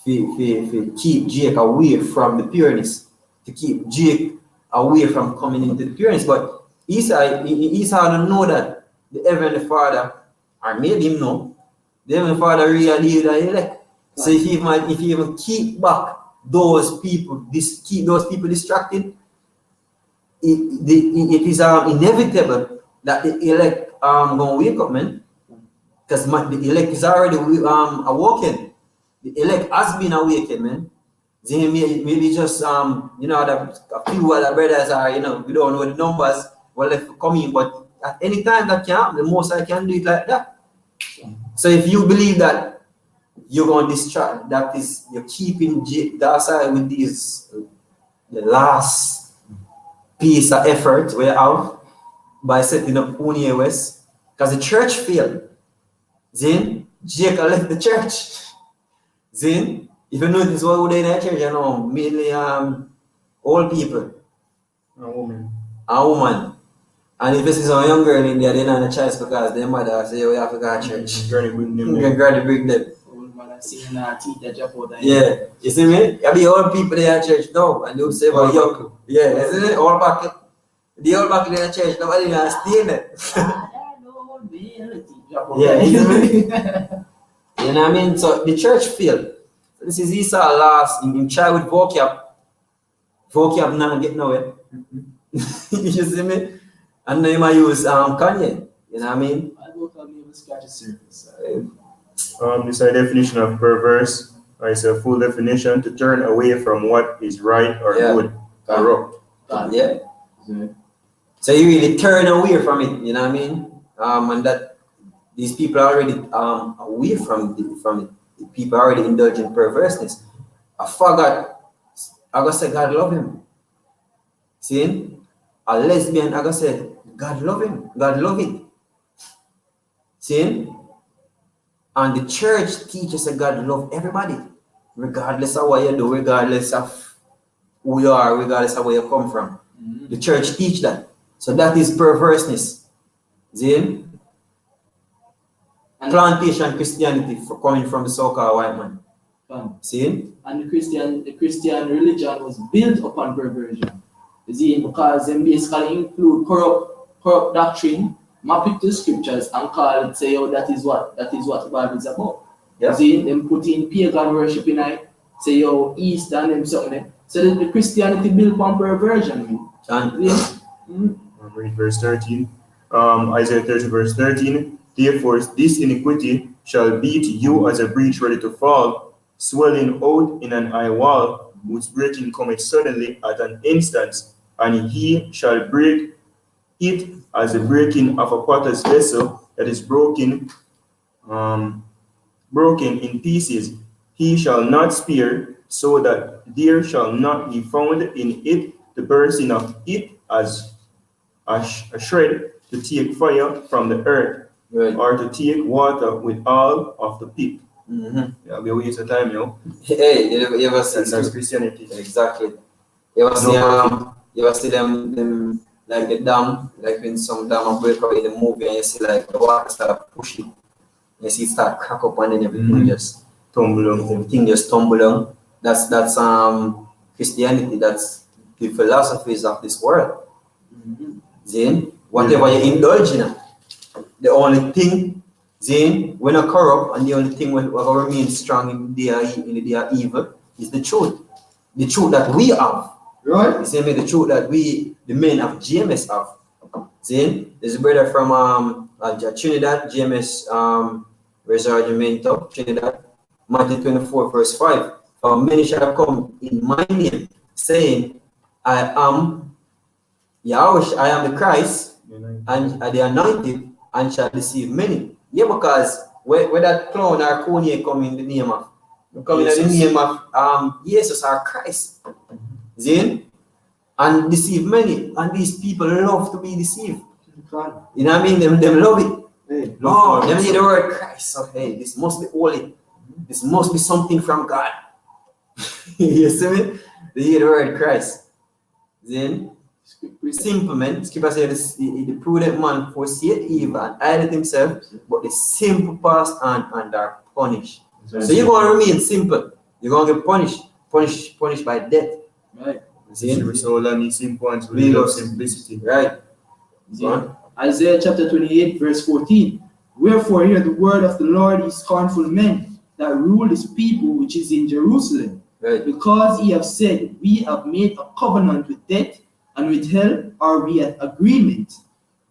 to keep Jake away from the pureness, to keep Jake away from coming into the pureness. But Esau don't know that the Heavenly Father, or made him know, the Heavenly Father really the elect. So if he even keep back those people, keep those people distracted, it is inevitable that the elect gonna wake up, man. Because the elect is already awoken. The elect has been awakened, man. Then maybe just that a few other brothers are, we don't know the numbers, well left coming, but at any time that can happen, the most I can do it like that. So if you believe that you're going to distract, that is, you're keeping the side with the last piece of effort we have by setting up Kanye West, because the church failed. Then Jacob left the church. Then, if you notice what would in the church, mainly old people. A woman. A woman. And if this is a young girl in there, they don't have a choice because their mother say, we have to go to church. Granny bring them. Granny bring them. Yeah, you see me? You be old people there at church now, and they'll say about young. Yeah, isn't it? All back. The old back in the church, nobody can stay in it. Yeah, you know what I mean? So the church failed. So this is Esau last in try with vocab. Vocab not get nowhere. You see me? And then I use Kanye. You know what I mean? I don't have even scratch the surface. This is a definition of perverse. It's a full definition: to turn away from what is right or good, corrupt. Yeah. So you really turn away from it. You know what I mean? And that these people are already away from it. The people are already indulging perverseness. I forgot. I gotta say God love him. See? A lesbian, I gotta say God love him. God love it. See? And the church teaches that God love everybody, regardless of what you do, regardless of who you are, regardless of where you come from. Mm-hmm. The church teach that. So that is perverseness. See? Plantation Christianity coming from the so-called white man. See? And the Christian religion was built upon perversion. You see, because they basically include corrupt doctrine, map it to the scriptures and call it, say, oh, that is what the Bible is about. Yeah. You see, them put in pagan worship in it, say, oh, Easter and them something. So the Christianity built upon perversion. Read verse 13. Isaiah 30 verse 13. Therefore, this iniquity shall be to you as a breach ready to fall, swelling out in an high wall, whose breaking cometh suddenly at an instant, and he shall break it as the breaking of a potter's vessel that is broken in pieces. He shall not spare, so that there shall not be found in it the bursting of it as a shred to take fire from the earth, Right. or to take water with all of the pit. Mm-hmm. Yeah, we waste of time, Hey, you ever see That's Christianity. Exactly. You ever see them like the dam, like when some dam break out in the movie and you see like the water start pushing, you see it start crack up and then everything just everything just tumble down. That's Christianity. That's the philosophies of this world. Then whatever you indulge in, the only thing, then when you corrupt, and the only thing when will remain strong in the day of evil is the truth. The truth that we have. Right? The same way the truth that we, the men of GMS, have. See, there's a brother from Trinidad, GMS Resort Jamaica, Trinidad, Matthew 24, verse 5. For many shall come in my name, saying, I am Yahweh, I am the Christ, and the anointed, and shall deceive many. Yeah, because where that clown or Kanye come in the name of, in the name of Jesus or Christ. See? And deceive many. And these people love to be deceived. You know what I mean? Them love it. Hey, No, them hear the word Christ. So hey, this must be holy. This must be something from God. You see me? They hear the word Christ. Then simple man, Skipper says the prudent man foreseeth evil and hideth himself, but the simple pass and are punished. So you're going to remain simple. you're gonna get punished by death. Right. See? Every soul and his points with Legal. love simplicity. Right. See? Isaiah chapter 28, verse 14. Wherefore hear the word of the Lord, ye scornful men that rule his people which is in Jerusalem. Right. Because ye have said, we have made a covenant with death, and with hell are we at agreement.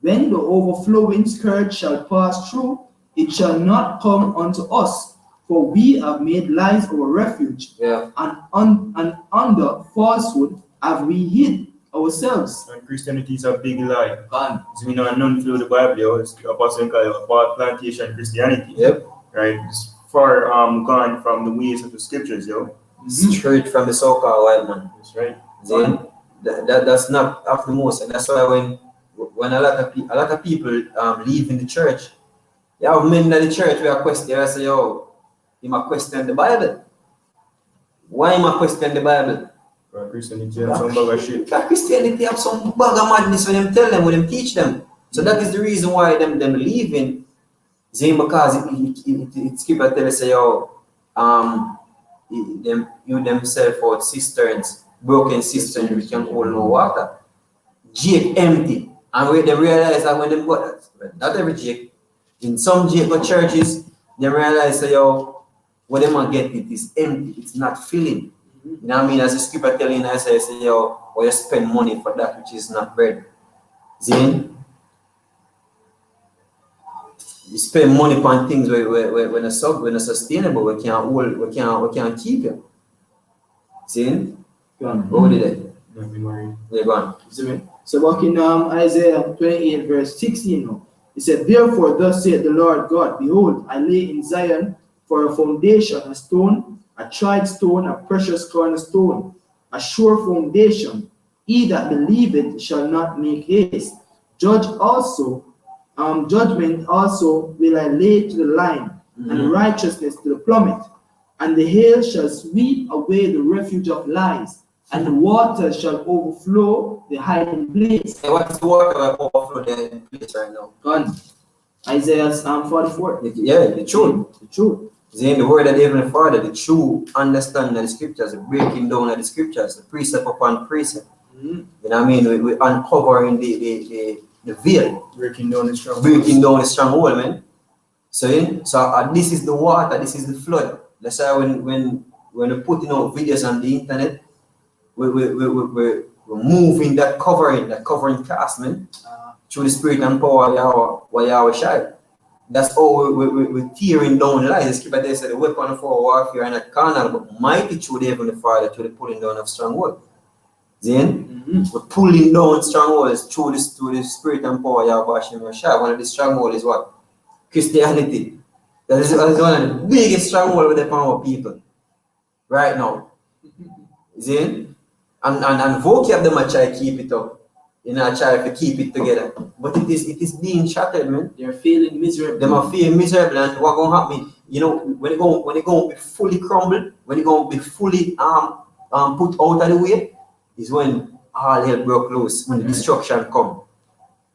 When the overflowing scourge shall pass through, it shall not come unto us. For we have made lies our refuge, Yeah. and under falsehood have we hid ourselves. And Christianity is a big lie. Gone. As we know, none through the Bible, it's the apostle call it about plantation Christianity. Yep. Right? It's far gone from the ways of the scriptures, yo. Straight from the so-called white man. That's right. See? That's not of the most, and that's why when a lot of people leave in the church, you have men in the church where question, I say, yo, you might question the Bible. Why am I question the Bible? Christianity and some bag of shit. Because Christianity have some bag of madness when them tell them, when them teach them. So that is the reason why them leaving. See, because it skip and tell us, say, yo, you themselves out cisterns, broken cisterns which can hold no water. Jake empty. And when they realize that when they got that, not every Jake, in some Jake churches, they realize that, yo, what they might get it is empty, it's not filling. You know what I mean? As the scripture telling us, I say, yo, or you spend money for that which is not bread. See? You spend money on things when are sustainable, we can't keep you. See? What did they? They're gone. So back in Isaiah 28, verse 16 now, it said, therefore thus saith the Lord God, behold, I lay in Zion for a foundation, a stone, a tried stone, a precious cornerstone, a sure foundation. He that believeth shall not make haste. Judgment also will I lay to the line, and righteousness to the plummet. And the hail shall sweep away the refuge of lies, and the water shall overflow the hiding place. Hey, what's the water overflow the place right now? Gone. Isaiah 44. Yeah, the truth. The truth. See, the word of the Heavenly Father, the true understanding of the scriptures, the breaking down of the scriptures, the precept upon precept. You know what I mean? We uncovering the veil. Breaking down the stronghold. Breaking down the stronghold, man. So this is the water, this is the flood. That's why when we're putting out videos on the internet, we're moving that covering cast, man, through the spirit and power of Yahweh Shai. That's all we're tearing down lies. The scripture there said the weapon of our warfare are not carnal, but mighty through the Heavenly Father, through the pulling down of stronghold. Then we're pulling down strongholds through the spirit and power of Yahweh Shai. One of the strongholds is what? Christianity. That is one of the biggest strongholds with the power of people right now. And vocab them try to keep it up. You know, try to keep it together. But it is being shattered, man. They're feeling miserable. They are feeling miserable, and what's gonna happen? You know, when it gonna be fully crumbled, when it gonna be fully put out of the way, is when all hell broke loose, when the destruction come.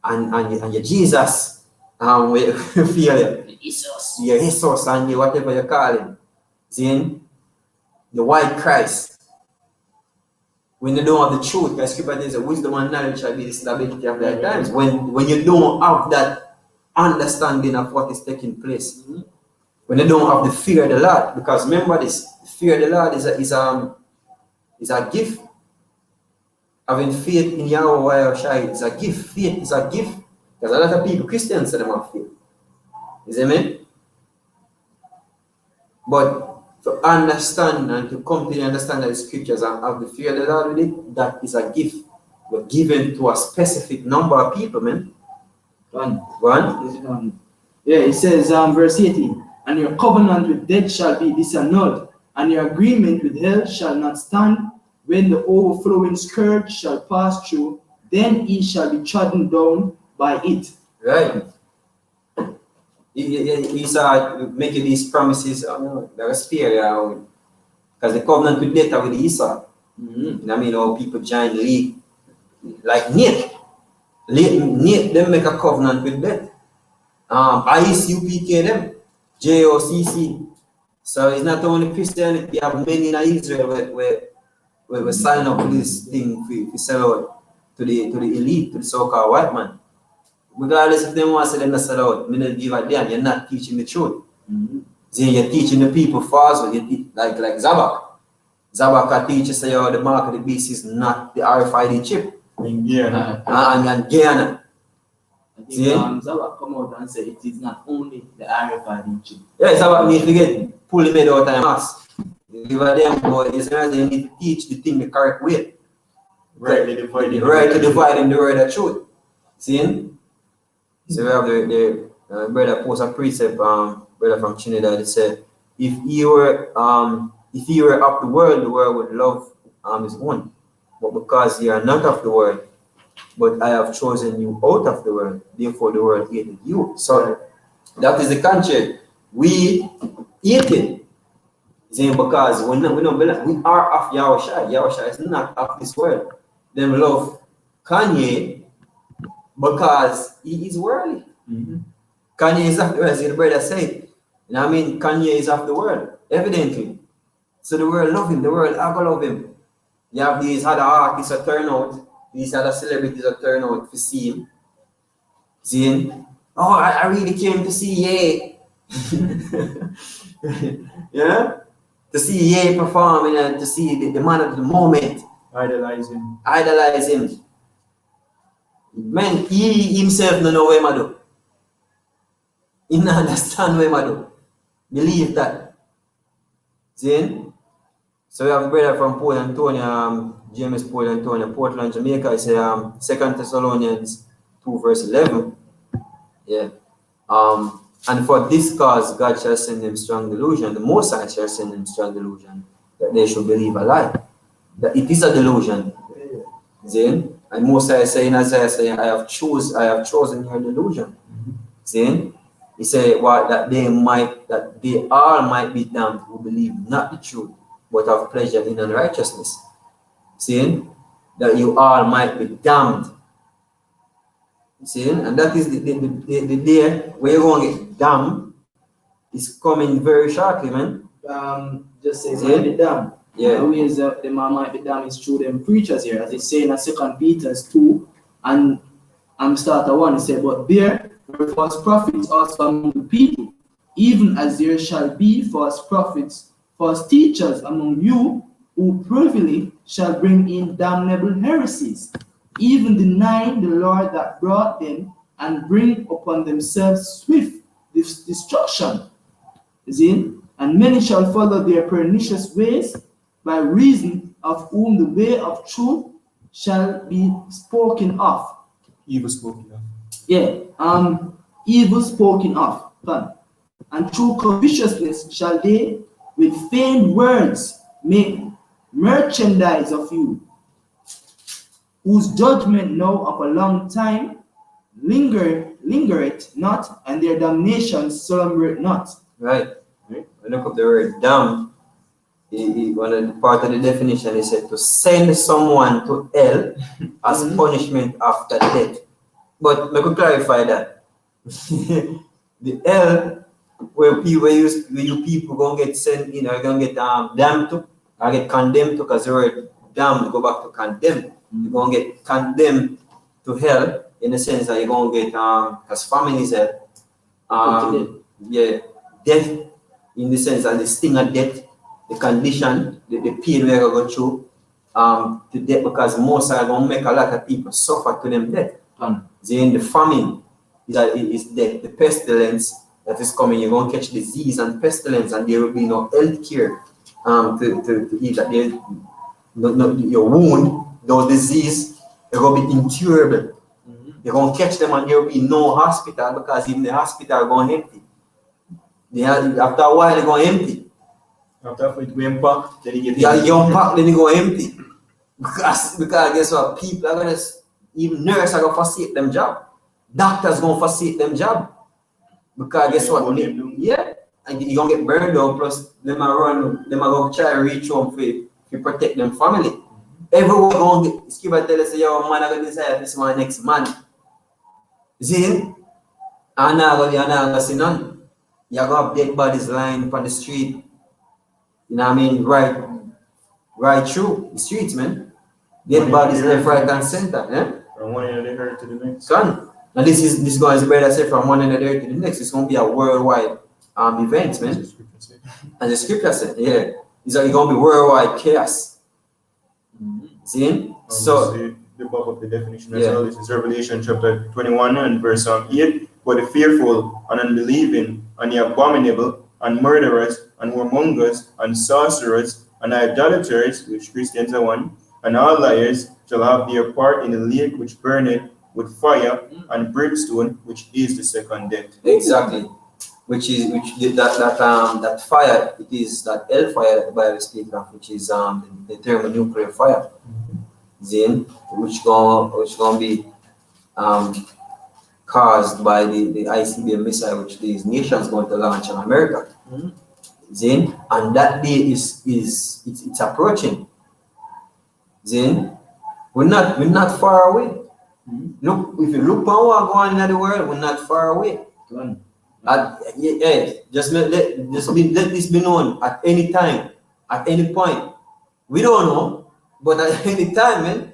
And your Jesus will feel you. Jesus. Your Jesus and your whatever you call him. See? The white Christ. When you don't have the truth, because scripture says wisdom and knowledge shall be the stability of their times. When you don't have that understanding of what is taking place, when you don't have the fear of the Lord, because remember this, the fear of the Lord is a gift. Having faith in Yahweh Shai is a gift. Faith is a gift. Because a lot of people, Christians, say they have faith. Is it me? But to understand and to come to the understanding of the scriptures and have the fear of the Lord with it, that is a gift. We're given to a specific number of people, man. One. Yeah, it says, verse 18, and your covenant with death shall be disannulled, and your agreement with hell shall not stand. When the overflowing scourge shall pass through, then he shall be trodden down by it. Right. He started making these promises, they're scary, because the covenant with death with Esau. I mean, how people join the league, like Nate, them make a covenant with death. ICUPK them, JOCC, So it's not only Christianity, you have many in Israel where sign up for this thing for sell out to the elite, to the so-called white man. Regardless if they want to say them not sell out, me not give a damn, you're not teaching the truth. Then you're teaching the people falsehood, like Zabak. Zabak can teach you say the mark of the beast is not the RFID chip. Yeah. And Guyana. I think Zabak come out and say it is not only the RFID chip. Yeah, Zabak need to get pull him out of the mass. Give a damn boy, it's not they need to teach the thing the correct way. Rightly dividing. Rightly dividing the word of truth. See? So we have the brother post a precept, brother from Trinidad, that said, if you were of the world would love his own. But because you are not of the world, but I have chosen you out of the world, therefore the world hated you. So that is the contrary. We hate it. Because we don't believe, we are of Yahushua. Yahushua is not of this world. Them love Kanye because he is worldly. Kanye is of the world, as the brother said. You know what I mean? Kanye is of the world, evidently. So the world love him, the world I love him. You have these other artists that turn out, these other celebrities that turn out to see him. See? Oh, I really came to see Ye. Yeah? To see Ye performing and to see the man of the moment. Idolize him. Idolize him. Man, he himself don't know what I do. He don't understand what I do. Believe that. See? So we have a brother from Port Antonio, James Port Antonio, Portland, Jamaica. It's 2 Thessalonians 2 verse 11. Yeah. And for this cause, God shall send them strong delusion. The Most High shall send them strong delusion that they should believe a lie. That it is a delusion. See? And Most High saying, Isaiah saying, I have chosen your delusion. See? He said, well, that they all might be damned who believe not the truth, but have pleasure in unrighteousness. See? That you all might be damned. See? And that is the day where you're going to get damned is coming very shortly, man. Just say might be damned. Yeah. The ways the man might be damned is through them preachers here, as they say in 2 Peter 2 and start at 1, he said, but there were false prophets also among the people, even as there shall be false prophets, false teachers among you, who privily shall bring in damnable heresies, even denying the Lord that brought them, and bring upon themselves swift destruction. See? And many shall follow their pernicious ways, by reason of whom the way of truth shall be spoken of. Evil spoken of. Yeah, evil spoken of. And through covetousness shall they with feigned words make merchandise of you, whose judgment now of a long time lingereth not, and their damnation slumbereth not. Right. When you look up the word damn, one of the part of the definition is said to send someone to hell as punishment after death. But let me clarify that. The hell where people gonna get sent in are gonna get damned to, or get condemned to, because the word damned go back to condemn. You're gonna get condemned to hell in the sense that you're gonna get as famine is hell. Yeah, death in the sense that the sting of death, the condition, the pain we're going to go through, to death, because most are going to make a lot of people suffer to them death. Then the famine is death, the pestilence that is coming, you're going to catch disease and pestilence, and there will be no health care to eat that. Your wound, those disease, they're going to be incurable. You're going to catch them and there will be no hospital, because even the hospital are going empty. After a while, they're going empty. After it go impact, then you get then you go empty. Because guess what? People are gonna, even nurses are gonna forsake them job. Doctors gonna forsake them job. Because guess what? Yeah, and you're gonna get burned out, plus them are gonna try to reach home to protect them family. Everyone gonna get skip and tell us, yo, man, I'm gonna decide this one next man. See? And now gonna see none. You're gonna have dead bodies lying on the street. You know what I mean? Right through the streets, man. Dead bodies left, right, and center. From one end of the earth to the next. Son. And this going to brother say from one end of the earth to the next. It's going to be a worldwide event, man. As the scripture said, yeah. It's going to be worldwide chaos. See? So the bulk of the definition as well. This is Revelation chapter 21 and verse 8. For the fearful and unbelieving and the abominable and murderers and whoremongers and sorcerers and idolaters, which Christians are one, and all liars shall have their part in the lake which burneth with fire and brimstone, which is the second death. Exactly. That fire, it is that hellfire that the Bible speaks of, which is the thermonuclear fire. Then which gonna be caused by the ICBM missile which these nations going to launch on America. Then and that day it's approaching. Then we're not far away. Look, if you look on what's going on in the world, we're not far away. Just let this be known at any time, at any point. We don't know, but at any time, man.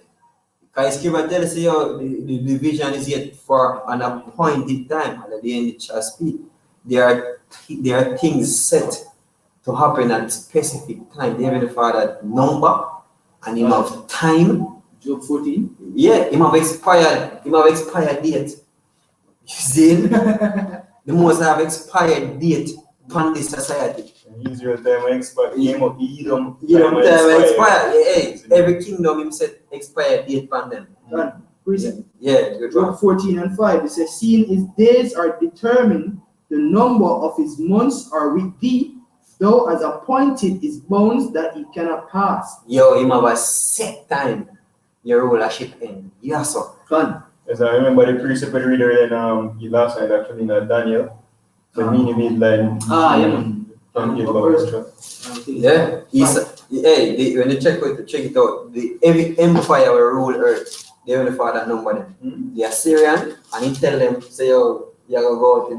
Because Scripture tells us the vision is yet for an appointed time, and at the end it shall speak. There are things set to happen at specific time. The Heavenly Father number and him have time. Job 14. Yeah, him have expired date. You see? The most have expired date upon this society. Israel time expired. Edom time expired. Yeah, every kingdom him said expired date upon them. Yeah, Job 14 and 5. It says, seeing his days are determined, the number of his months are with thee, thou hast appointed his bounds that he cannot pass. Yo, him have a set time. Your rulership end. Yes, sir. Fun. As I remember the precept reader in he last night actually in Daniel. The mini midline. Yeah. When you check it out, every empire will rule earth. The Heavenly Father number them. The Assyrian, and he tell them, say, yo, you're gonna go out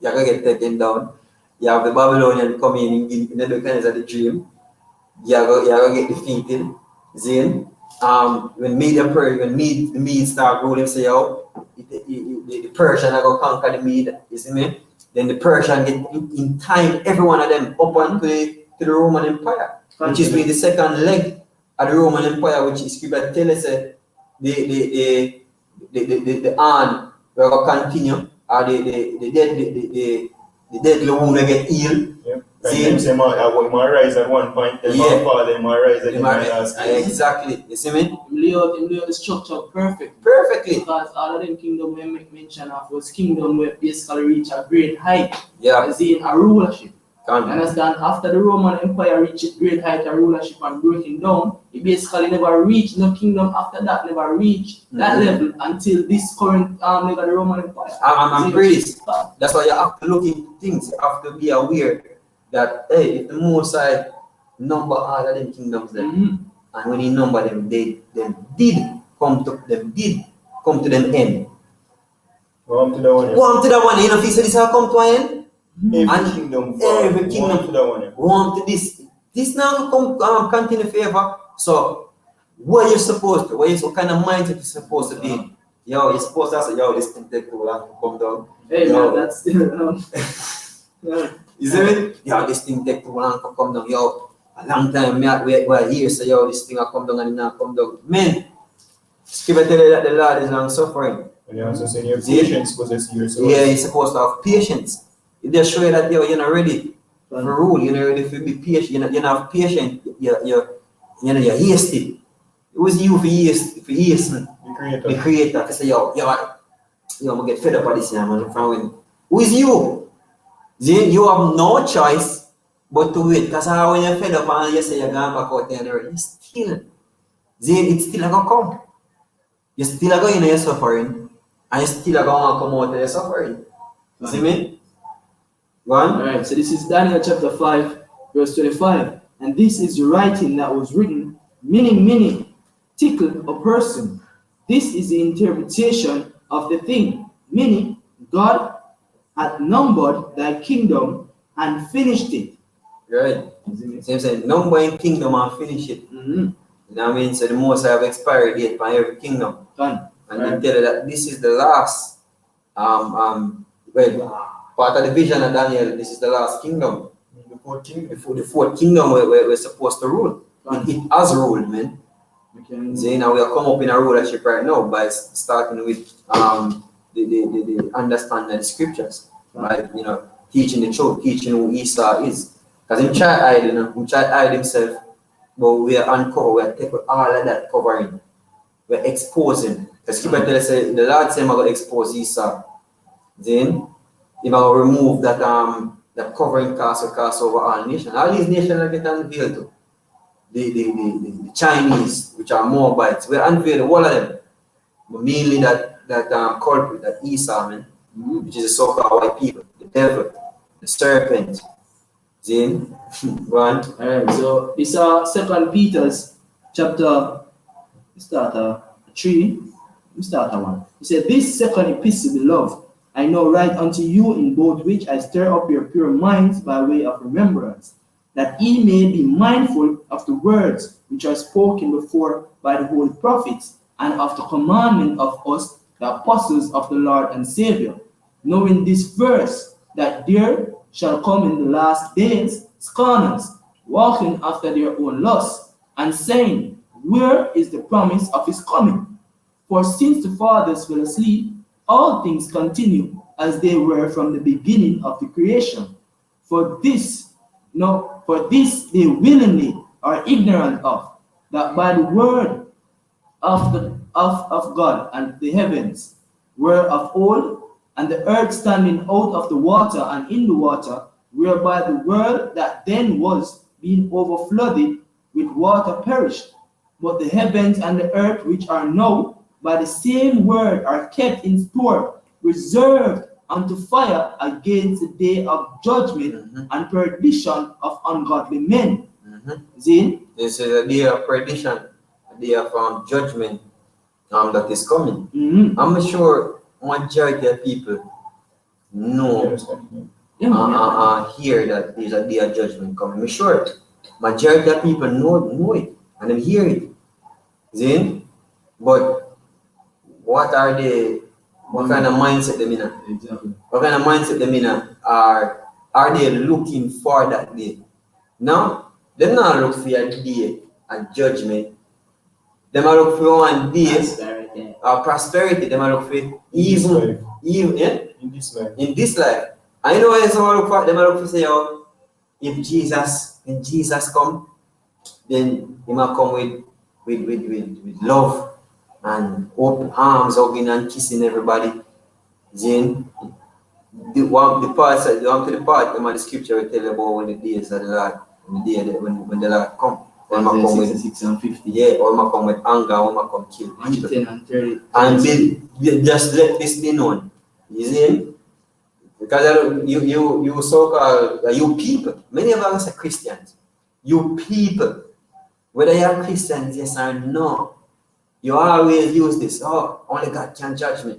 you're gonna get taken down. You have the Babylonian coming in the kinds of the dream. You're gonna get defeated. Then when the Mede start ruling, say, yo, the Persian are gonna conquer the Mede, you see me? Then the Persian get in time, every one of them up onto the Roman Empire, which is the second leg of the Roman Empire, which is Scripture tell us the arm will continue, or the deadly wound will get healed. See, they might rise at one point, they might fall, they might rise at the last. Exactly. You see me? Him lay out the structure perfectly. Because all of them kingdom we make mention of was kingdom where basically reach a great height. Yeah. As in a rulership. You understand? After the Roman Empire reached great height of rulership and breaking down, it basically never reached, no kingdom after that never reached that level until this current level of the Roman Empire. I'm pretty. That's why you have to look into things. You have to be aware that if the Mosai number all of them kingdoms them, and when he number them, they did come to them end. Come to the one. You know, if he said this how come to an end. Every kingdom want to this. This now come continue favor. So what kind of mindset you supposed to be? Yo, you're supposed to say, yo, this thing take too long to come down. Hey man, that's still Is it? Yo, this thing take too long to come down. Yo, a long time we're here, so yo, this thing will come down and it not come down. Man, Scripture tell you that the Lord is long suffering. And you also say your patience possess your soul. Yeah, you're supposed to have patience. It just show you that you're not ready for rule, you're not ready to be patient, you're not patient, you're hasty. It was you for hasten. The creator. I say, yo, I'm gonna get fed up of this, man. Who is you? Then you have no choice but to wait. Because when you're fed up and you say you're going back out there, you still, it's still gonna come. You still going in your suffering, and you still gonna come out of your suffering. You see me? Alright, so this is Daniel chapter 5, verse 25. And this is the writing that was written, meaning, tickle a person. This is the interpretation of the thing, meaning, God hath numbered thy kingdom and finished it. Right. Isn't it? See what I'm saying? Number in kingdom and finish it. Mm-hmm. You know what I mean? So the most have expiry date for every kingdom. Done. And they tell you that this is the last part of the vision of Daniel, this is the last kingdom. The fourth kingdom we're supposed to rule. It has ruled, man. See, now we are come up in a rulership right now by starting with the understanding of the scriptures. By teaching the truth, teaching who Esau is. Because him try hide, him try hide himself, but we are uncover, we are taking all of that covering. We're exposing. The scripture tells us the Lord said I'm gonna expose Esau. Then if I remove that that covering cast over all nations. All these nations are getting unveiled to. The Chinese, which are Moabites, we unveil all of them. But mainly that culprit, that Esau, man, which is the so-called white people, the devil, the serpent. Then one. Alright, so this 2 Peter's chapter start 3, start 1. He said, "This second epistle, beloved, I know write unto you, in both which I stir up your pure minds by way of remembrance, that ye may be mindful of the words which are spoken before by the holy prophets, and of the commandment of us, the apostles of the Lord and Savior, knowing this verse, that there shall come in the last days scorners, walking after their own lusts, and saying, Where is the promise of his coming? For since the fathers fell asleep, all things continue as they were from the beginning of the creation. For this they willingly are ignorant of, that by the word of God and the heavens were of old, and the earth standing out of the water and in the water, whereby the world that then was being overflooded with water perished. But the heavens and the earth which are now by the same word are kept in store, reserved unto fire against the day of judgment and perdition of ungodly men." See? This is a day of perdition, a day of judgment that is coming. I'm sure majority of people know hear that there's a day of judgment coming. I'm sure majority of people know it and they hear it. See? But what are they? What kind of mindset them in? Exactly. What kind of mindset them in? Are they looking for that day? No, they not look for a day of judgment. They might look for one day of prosperity. They might look for even in this life. In this life. I know when someone look for, they might look for say, oh, when Jesus come, then he might come with love and open arms, hugging and kissing everybody. Then the part, the scripture will tell you about when the days of the Lord, when the Lord come. When I come with 6 and 50. Yeah, or I come with anger, or I come kill people. 10 and 30. And just let this be known. You see? Because you so-called, you people, many of us are Christians. You people, whether you are Christians, yes or no, you always use this. Oh, only God can judge me.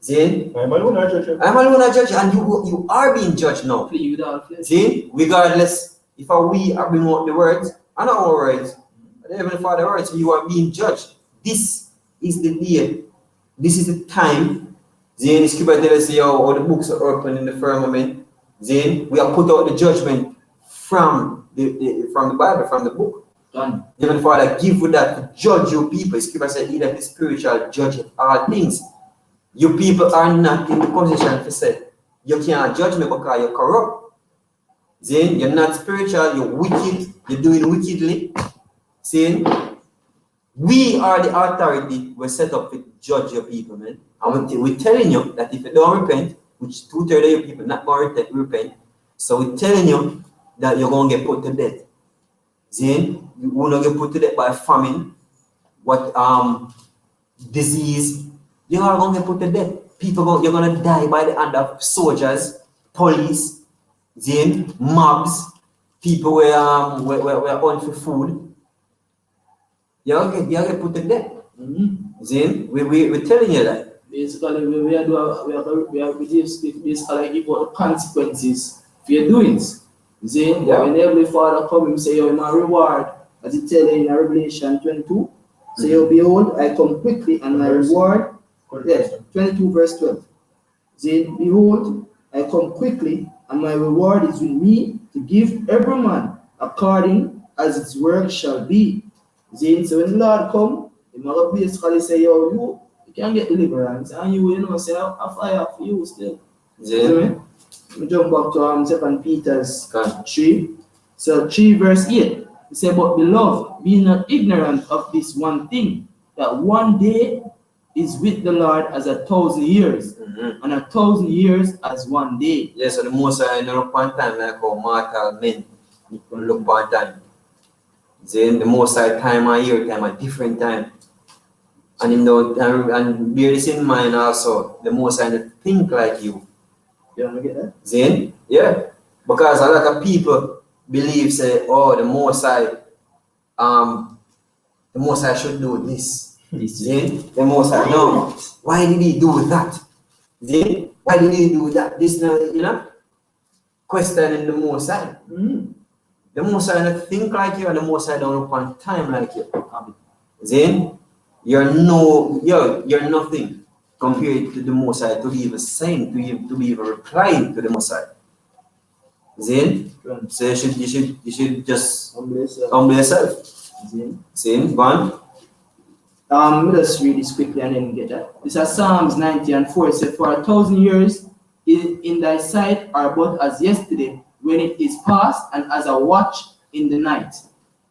See? I'm alone, judge. I'm alone, judge, and you are being judged now. See? Regardless, if we are bringing out the words, and our words, the Heavenly Father words, you are being judged. This is the day. This is the time. Then the scripture tells us how the books are open in the firmament. Then we are put out the judgment from the Bible, from the book. Done. The Heavenly Father give you that to judge you people. Scripture said, "He that is spiritual judgeth all things." You people are not in the position to say, you can't judge me because you're corrupt. Then you're not spiritual, you're wicked, you're doing wickedly. Saying, we are the authority we're set up to judge your people, man. And we're telling you that if you don't repent, which 2/3 of your people not going to repent, so we're telling you that you're going to get put to death. Then you will not get put to death by famine, disease. You're not going to get put to death. You're going to die by the hand of soldiers, police, then mobs, people were on for food. You get put to death. Then we're telling you that. Basically, we are give out the consequences for your doings. See, Yeah. when the Heavenly Father come, him say, "Yo, my reward," as he tell you in Revelation 22. Say, "Yo, behold, I come quickly, and my reward." Yes, 22 verse 12. Say, "Behold, I come quickly, and my reward is with me to give every man according as his work shall be." See, so when the Lord come, he might basically say, "Yo, you can get deliverance, and you know, say, I fire for you still." See? We jump back to 2 Peter's Okay. 3. So 3 verse 8. It says, "But beloved, be not ignorant of this one thing, that one day is with the Lord as 1,000 years, and 1,000 years as one day." Yes, so the most I look upon time like how mortal men look upon time. Then the most I time a year, time a different time. And you know, and bear this in mind also, the most I don't think like you. You want to get that? Then, yeah. Because a lot of people believe say, oh, the most I should do this. Then the most I no. Why did he do that? Then why did he do that? This now, you know? Questioning the most I. The most I don't think like you, and the most I don't look on time like you. Then you're nothing compared to the most I to be even saying, to be even replying to the most I. Then so you should just humble yourself. Then go on. Let's read this quickly and then get that. This is Psalms 90 and 4. It says, "For 1,000 years in thy sight are but as yesterday, when it is past, and as a watch in the night."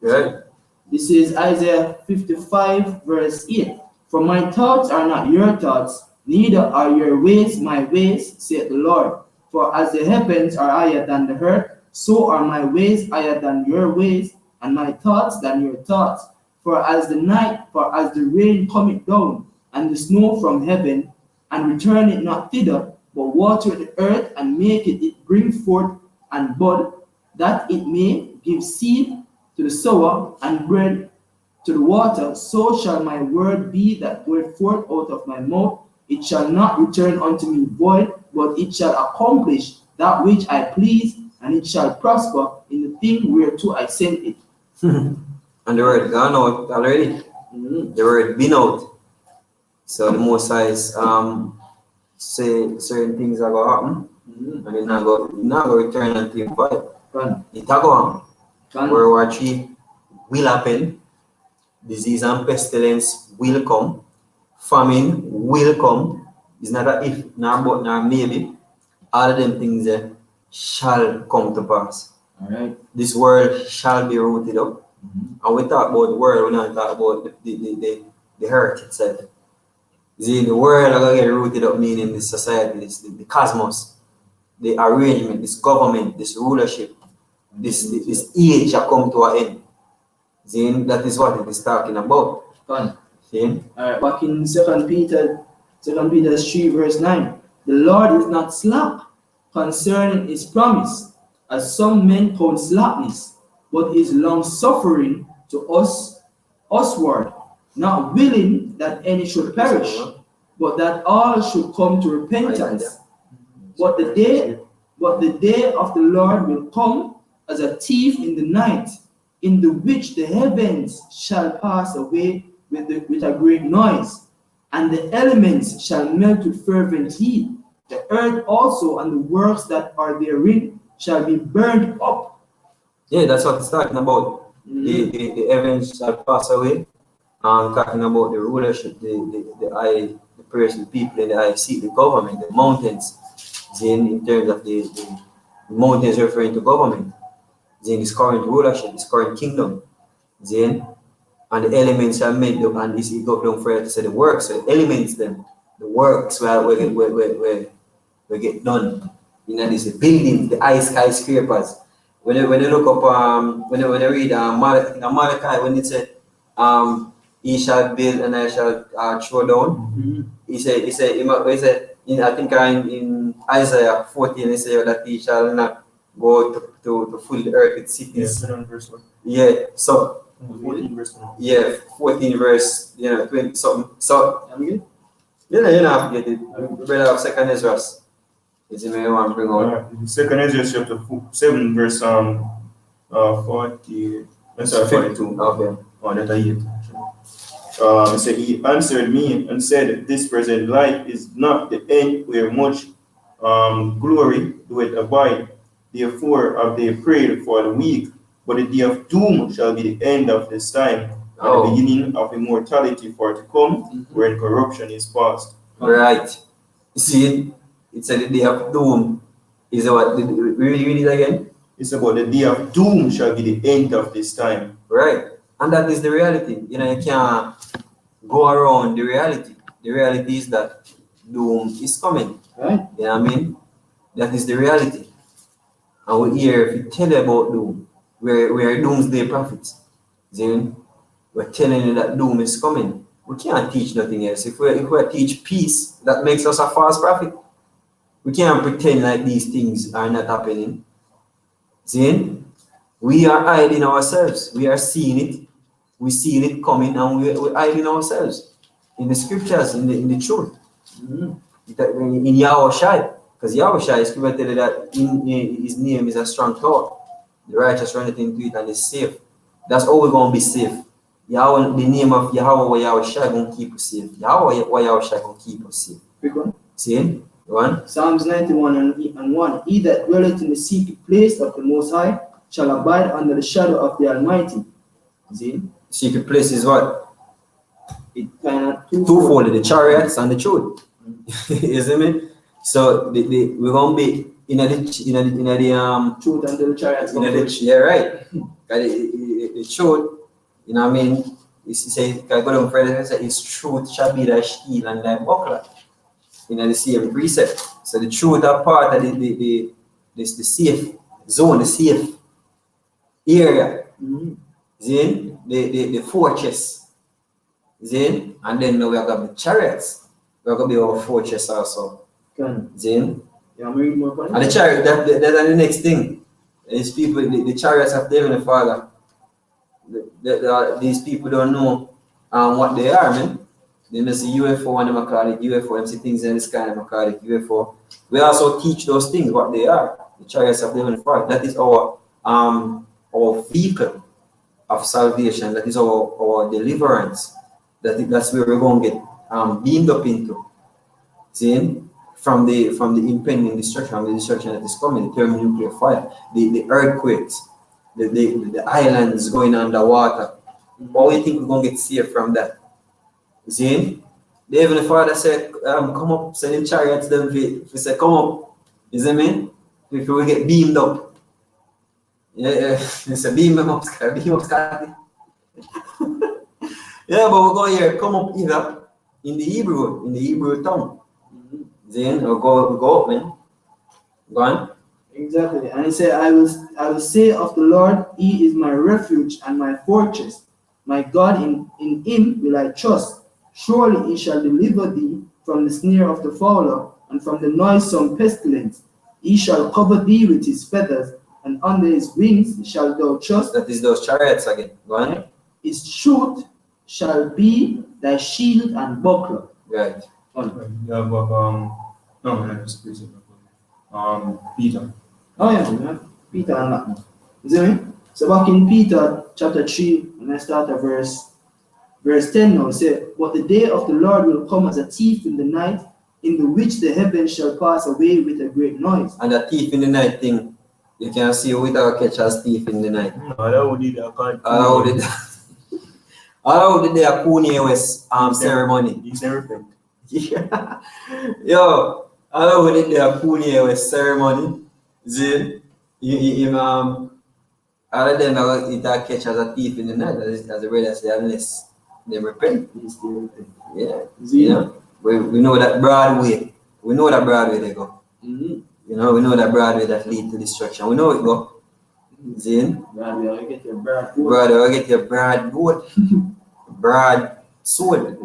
Right. This is Isaiah 55 verse 8. "For my thoughts are not your thoughts, neither are your ways my ways, saith the Lord. For as the heavens are higher than the earth, so are my ways higher than your ways, and my thoughts than your thoughts. For as the rain cometh down, and the snow from heaven, and return it not thither, but water the earth, and make it bring forth and bud, that it may give seed to the sower, and bread to the water, so shall my word be that goeth forth out of my mouth. It shall not return unto me void, but it shall accomplish that which I please, and it shall prosper in the thing whereto I sent it." And the word gone out already. The word been out. So the Most High say certain things are gonna happen, and it's not gonna return until him void. It's a go on. World War III will happen. Disease and pestilence will come. Famine will come. It's not a if, nor but, nor maybe. All of them things shall come to pass. All right. This world shall be rooted up. And we talk about the world, we don't talk about the earth itself. See, the world are going to get rooted up, meaning the society, the cosmos, the arrangement, this government, this rulership, this age shall come to an end. See, that is what it is talking about. Fun. See? All right, back in 2 Peter 3 verse 9. "The Lord is not slack concerning his promise, as some men count slackness, but is long suffering to usward, not willing that any should perish, but that all should come to repentance. But the day of the Lord will come as a thief in the night, in the which the heavens shall pass away with a great noise, and the elements shall melt with fervent heat. The earth also and the works that are therein shall be burned up." Yeah, that's what it's talking about. The heavens shall pass away. Talking about the rulership, the person, the people in the high seat, the government, the mountains. Then in terms of the mountains referring to government. Then this current rulership, this current kingdom. Then and the elements are made up, and this go down further to say the works, so the elements them, the works where we get done. You know, this the buildings, the high skyscrapers. When you look up when you read Malachi, when it said he shall build and I shall throw down. He said I think in Isaiah 14 he said that he shall not go to fill the earth with cities. Verse 1. Yeah, so 14 verse 1. yeah, 14 verse 20 something. So you know have to get it. Brother of second Ezra's. Is it me want to bring out? Second Ezra chapter 7 verse 40. Sorry, 42. Okay. Oh, that I hate. He said, he answered me and said, this present life is not the end where much glory do it abide. Therefore have they prayed for the weak, but the day of doom shall be the end of this time, and the beginning of immortality for to come, wherein corruption is past. Right. See, it said the day of doom is what? Read it again. It's about the day of doom shall be the end of this time. Right. And that is the reality. You know, you can't go around the reality. The reality is that doom is coming. Right? You know what I mean? That is the reality. And we hear if you tell you about doom, we're doomsday prophets. See? We're telling you that doom is coming. We can't teach nothing else. If we teach peace, that makes us a false prophet. We can't pretend like these things are not happening. See? We are hiding ourselves. We are seeing it. We're seeing it coming, and we're hiding ourselves in the scriptures, in the truth. In Yahushua, because Yahushua is given that his name is a strong tower. The righteous run into it and is safe. That's how we're going to be safe. Yahweh, the name of Yahweh Yahushua going to keep us safe. Yahweh Yahushua going to keep us safe. Quick one. See? One. Psalms 91 and 1. He that dwelleth in the secret place of the Most High shall abide under the shadow of the Almighty. See? Secret place is what? It kind of Twofold, the chariots and the truth. You see me? So we're gonna be in the truth until the chariots come forth. yeah, right. The truth, you know what I mean? You say, I go down further and say, his truth shall be thy shield and thy buckler. In the same precept. So the truth are part of the safe zone, the safe area. See? The fortress. See? And then now we have got the chariots. We're going to be our fortress also. See? Yeah, I'm reading more about it. And the chariot, that's the next thing. These people, the chariots of the Heavenly Father. These people don't know what they are, man. They may see UFO and they call it UFO, and see things in the sky and they call it UFO. We also teach those things, what they are. The chariots of the Heavenly Father. That is our vehicle of salvation. That is our deliverance. That's where we're going to get beamed up into. See? From the impending destruction, from the destruction that is coming, the thermonuclear fire, the earthquakes, the islands going underwater. What do you think we're going to get safe from that? See? The Heavenly Father said, come up, send him chariots, then we say, come up. You see me? If we get beamed up. Yeah. He said, beam him up, Scotty. Beam up, Scotty. Yeah, but we're going here, come up either in the Hebrew tongue. Then we'll go up, man. Go on. Exactly. And he said, I will say of the Lord, he is my refuge and my fortress. My God, in him will I trust. Surely he shall deliver thee from the snare of the fowler and from the noisome pestilence. He shall cover thee with his feathers, and under his wings shalt thou trust. That is those chariots again. Go on. His truth shall be thy shield and buckler. Right. Yeah, but Peter. Oh yeah, Peter and that. You see me? So back in Peter chapter 3, and I start at verse 10 now, it says, but the day of the Lord will come as a thief in the night, in the which the heavens shall pass away with a great noise. And a thief in the night thing, you can see without catch as thief in the night. How did the Kanye West ceremony? He's never repent. Yeah. Yo, how did the Kanye West ceremony? See, all of them it catch as a thief in the night, as the brother say, unless they repent. Yeah. You know, we know that Broadway. We know that Broadway they go. You know, we know that Broadway that lead to destruction. We know it go. Zin. Broadway, get your broad boat. Broadway, get your broad boat. Broad sword.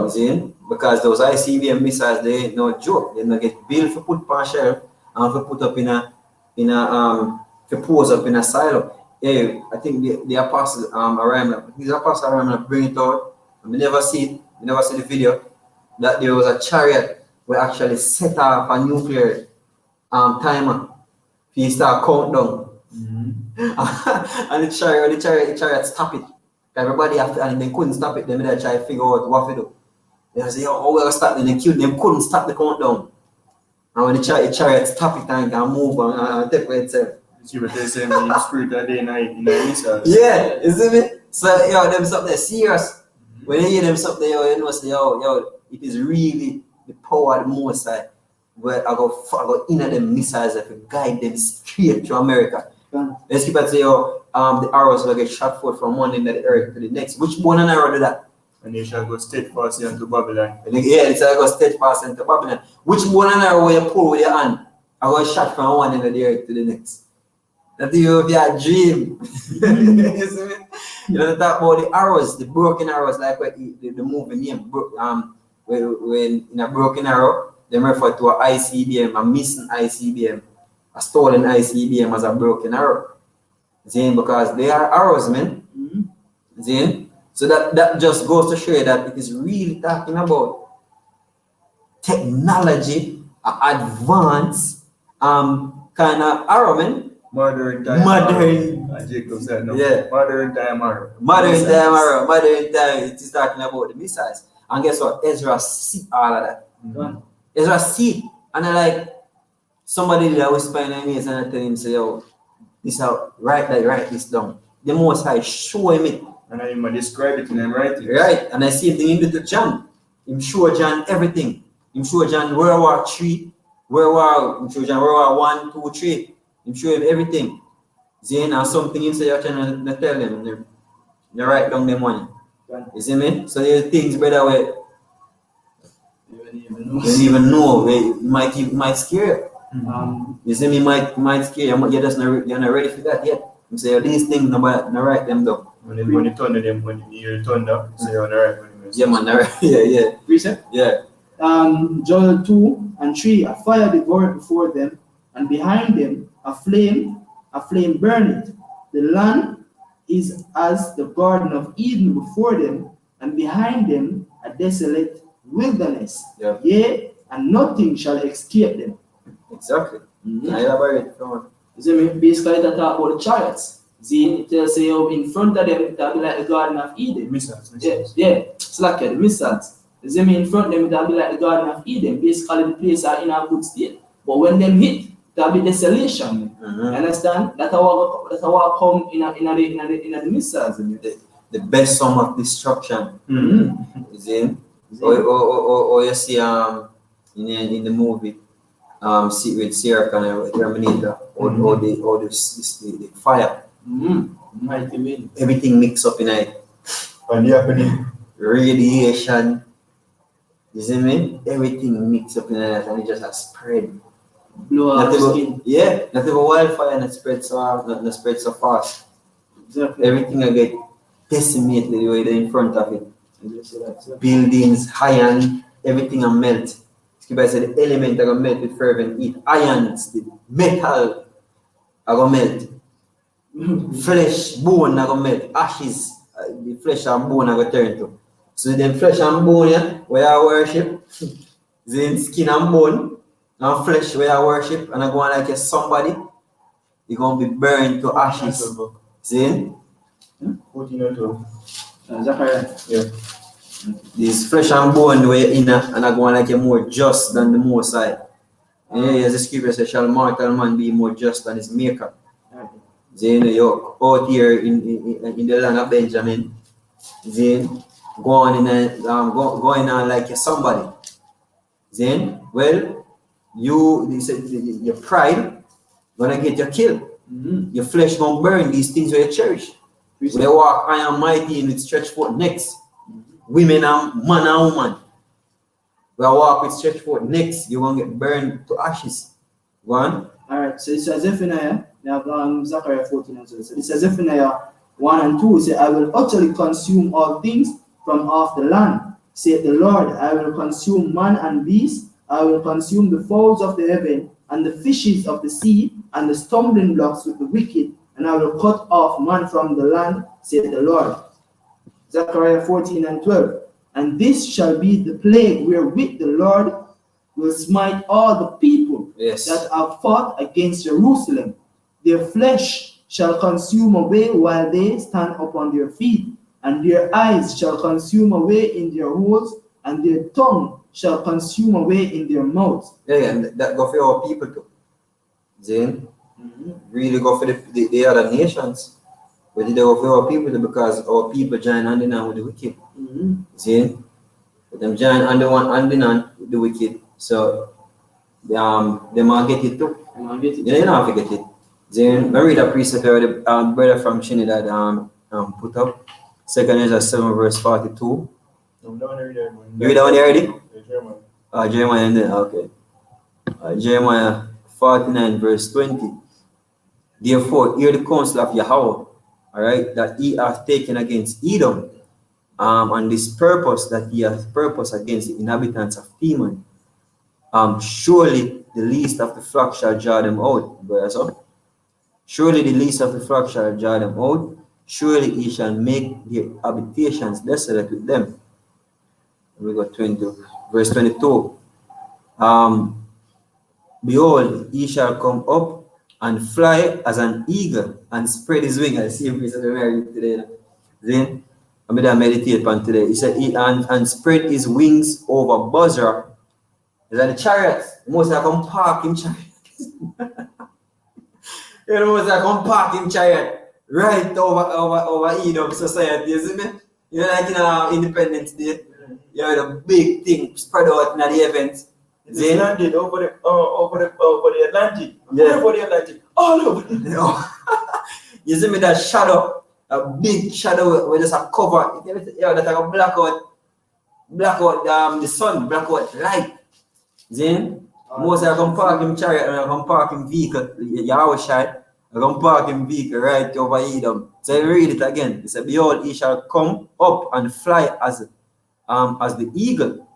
Zin. Because those ICBM missiles, they ain't no joke. They don't get built for put on shelf and for put up in a to pose up in a silo. Yeah, I think the apostle bring it out. We never see it. We never see the video that there was a chariot we actually set off a nuclear timer. If you start countdown. And the chariot stop it. Everybody after and they couldn't stop it, then they try to figure out what to do. They say, oh, we're gonna stop it, and they killed them, couldn't stop the countdown. And when the chariot stop it and can move and take away itself. See what they say in the spirit of day night in the missiles. Yeah, you see me? So them something serious. When you hear them something, you know say, it is really the power of the Most High. Where I go in at them missiles if you guide them straight to America. Let's keep at say, the arrows will get shot forth from one end of the earth to the next. Which one and arrow do that? And they shall go steadfastly unto Babylon. Yeah, it's like go steadfast into Babylon. Which one and arrow will you pull with your hand? I go shot from one end of the earth to the next. That you have your dream. You see me? You know, talk about the arrows, the broken arrows, like what the movie name, when in a broken arrow, they refer to an ICBM, a missing ICBM, a stolen ICBM as a broken arrow. See, because they are arrows, man. See? So that just goes to show you that it is really talking about technology, advanced kind of arrow, man. Modern time. Jacob said no. Yeah. Modern time arrow. Modern time arrow. Modern time. It is talking about the missiles. And guess what? Ezra see all of that. Ezra see, and I like somebody that was spying on me and I tell him, say, yo, this how write this down. The Most High show him it. And I might describe it in them writing. Right. And I see him do to John. Him show John everything. Him show John World War 3, World War 1, 2, 3. Him show him everything. Then and something him say you're trying to tell him. You write down the money. You see me? So there's things, brother, where you don't even know. It might scare you. You see me, might scare you. You're just not ready for that yet. You say, these things, no write them down. When you thunder them, when you hear thunder, you say, you're right. Yeah, man, yeah. Precept? Yeah. Joel 2 and 3, a fire devoured before them, and behind them a flame burneth. The land is as the Garden of Eden before them, and behind them a desolate wilderness. Yeah. Yea, and nothing shall escape them. Exactly. I elaborate. Come on. You see me? Basically, that talk about the chariots. See, it tells you in front of them, it'll be like the Garden of Eden. Missiles. Yeah. It's like the missiles. You see me? In front of them, it'll be like the Garden of Eden. Basically, the place are in a good state. But when them hit, there'll be desolation. Understand? That's how I come in the missiles. The best sum of destruction. Is in. Or you see in the movie with Sarah Connor, Terminator, or the fire. Mighty wind. Everything mixed up in it. And the happening. Radiation. You see me? Everything mixed up in it and it just has spread. Blow out skin. Yeah, not even wildfire and it spread so fast. Exactly. Everything I get decimated the way they're in front of it. Buildings, iron, everything will melt. I said the element are gonna melt with fervent heat. Irons, the metal are gonna melt. Flesh, bone are gonna melt. Ashes, the flesh and bone are gonna turn to. So then flesh and bone, yeah, where I worship, then skin and bone, and flesh where I worship, and I go on like somebody, you're gonna be burned to ashes. Then 14 or 12. Zachariah. Yeah. This flesh and bone way in and I go on like you're more just than the Most High. Yeah, as the scripture says, shall mortal man be more just than his maker. Then you're out here in the land of Benjamin. Then going on like you're somebody. Then your pride gonna get you killed. Your flesh gonna burn these things where you cherish. They walk high and mighty with stretched forth necks. Women and man and woman. We walk with stretched forth necks, you're gonna get burned to ashes. Go on. Alright, so it says Zephaniah, we have Zechariah 14 and so. So it says Zephaniah 1 and 2, it says, I will utterly consume all things from off the land, saith the Lord. I will consume man and beast, I will consume the fowls of the heaven, and the fishes of the sea, and the stumbling blocks with the wicked, and I will cut off man from the land, saith the Lord. Zechariah 14 and 12. And this shall be the plague wherewith the Lord will smite all the people Yes. that have fought against Jerusalem. Their flesh shall consume away while they stand upon their feet, and their eyes shall consume away in their holes, and their tongue shall consume away in their mouths. Yeah, and that go for our people too. Then really go for the other nations. But they go for our people too, because our people join hand in hand with the wicked. See? But them join hand in hand with the wicked. So they might get it too. You know how to get it. Then I read a precept where the brother from Trinidad put up. 2 Ezra 7 verse 42. I'm down there. You read that one already? Jeremiah. Jeremiah and then, okay. Jeremiah 49 verse 20. Therefore, hear the counsel of Yahweh, alright, that he hath taken against Edom, and this purpose that he hath purposed against the inhabitants of Teman. Surely the least of the flock shall jar them out. So, surely the least of the flock shall jar them out. Surely he shall make their habitations desolate with them. We got 20, verse 22. Behold, he shall come up and fly as an eagle and spread his wings. I see him today. Then I'm going to meditate on today. He said, and spread his wings over Bozrah. Is that the chariots? Most I come park in chariot. Most I come park in chariot right over Edom society, you see me? You know, like in Independence Day, you have the big thing spread out in the event. They landed over the Atlantic. Yeah. Over the Atlantic. All over the You see me that shadow, a big shadow with just a cover. Yeah, that a blackout the sun, blackout light. Then most I come park in chariot and I come park in vehicle. Yahweh shy. I come park in vehicle right over Edom. So I read it again. It said, behold, he shall come up and fly as the eagle,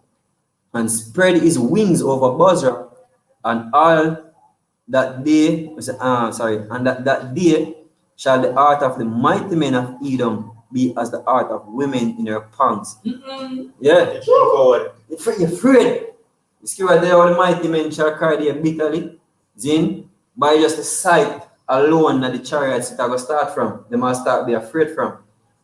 and spread his wings over Bozrah, and all that day, and that day shall the heart of the mighty men of Edom be as the heart of women in their pangs. Yeah. You're afraid. You see right there, all the mighty men shall cry there bitterly. Then, by just the sight alone that the chariots it will start from, they must start be afraid from.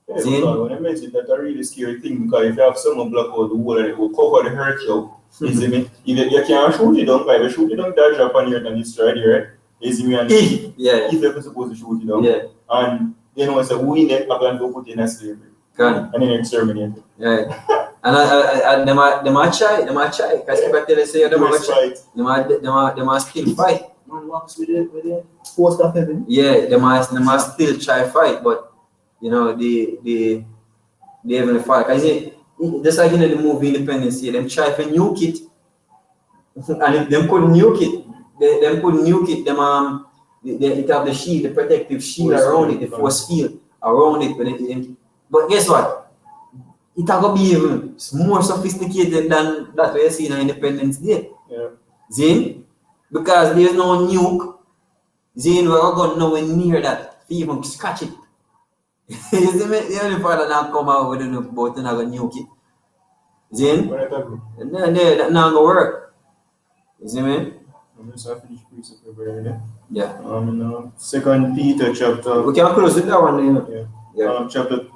Yeah, when I mentioned that, a really scary thing, because if you have someone block out the wall and it will cover the hurt you, you see me? You can't shoot it down, but if you shoot it down, that drop on here and destroy it, right? You see me? And Yeah. if you're supposed to shoot it down, Yeah. and you know, it's a we are going to put in a slavery. Can. And then exterminate it. Yeah. And they might try, because people tell us say they might try. They might still fight. Man walks with the post of heaven. Yeah, they might still try fight, but you know they even fight. Cause just like in the movie Independence Day, them try to nuke it, and them couldn't nuke it. Them couldn't nuke it. It have the shield, the protective shield around it, the force field around it. But guess what? It will be even more sophisticated than that we see in Independence Day. Yeah. See? Because there's no nuke. See, we're going nowhere near that. To even scratch it. You see me? The only part that now come out with a nuke, but you're not going to nuke it. See? That's not going to work. You see me? I'm just going to finish precept over there. Yeah. 2 Peter chapter. We can close with that one. You know? Yeah. Chapter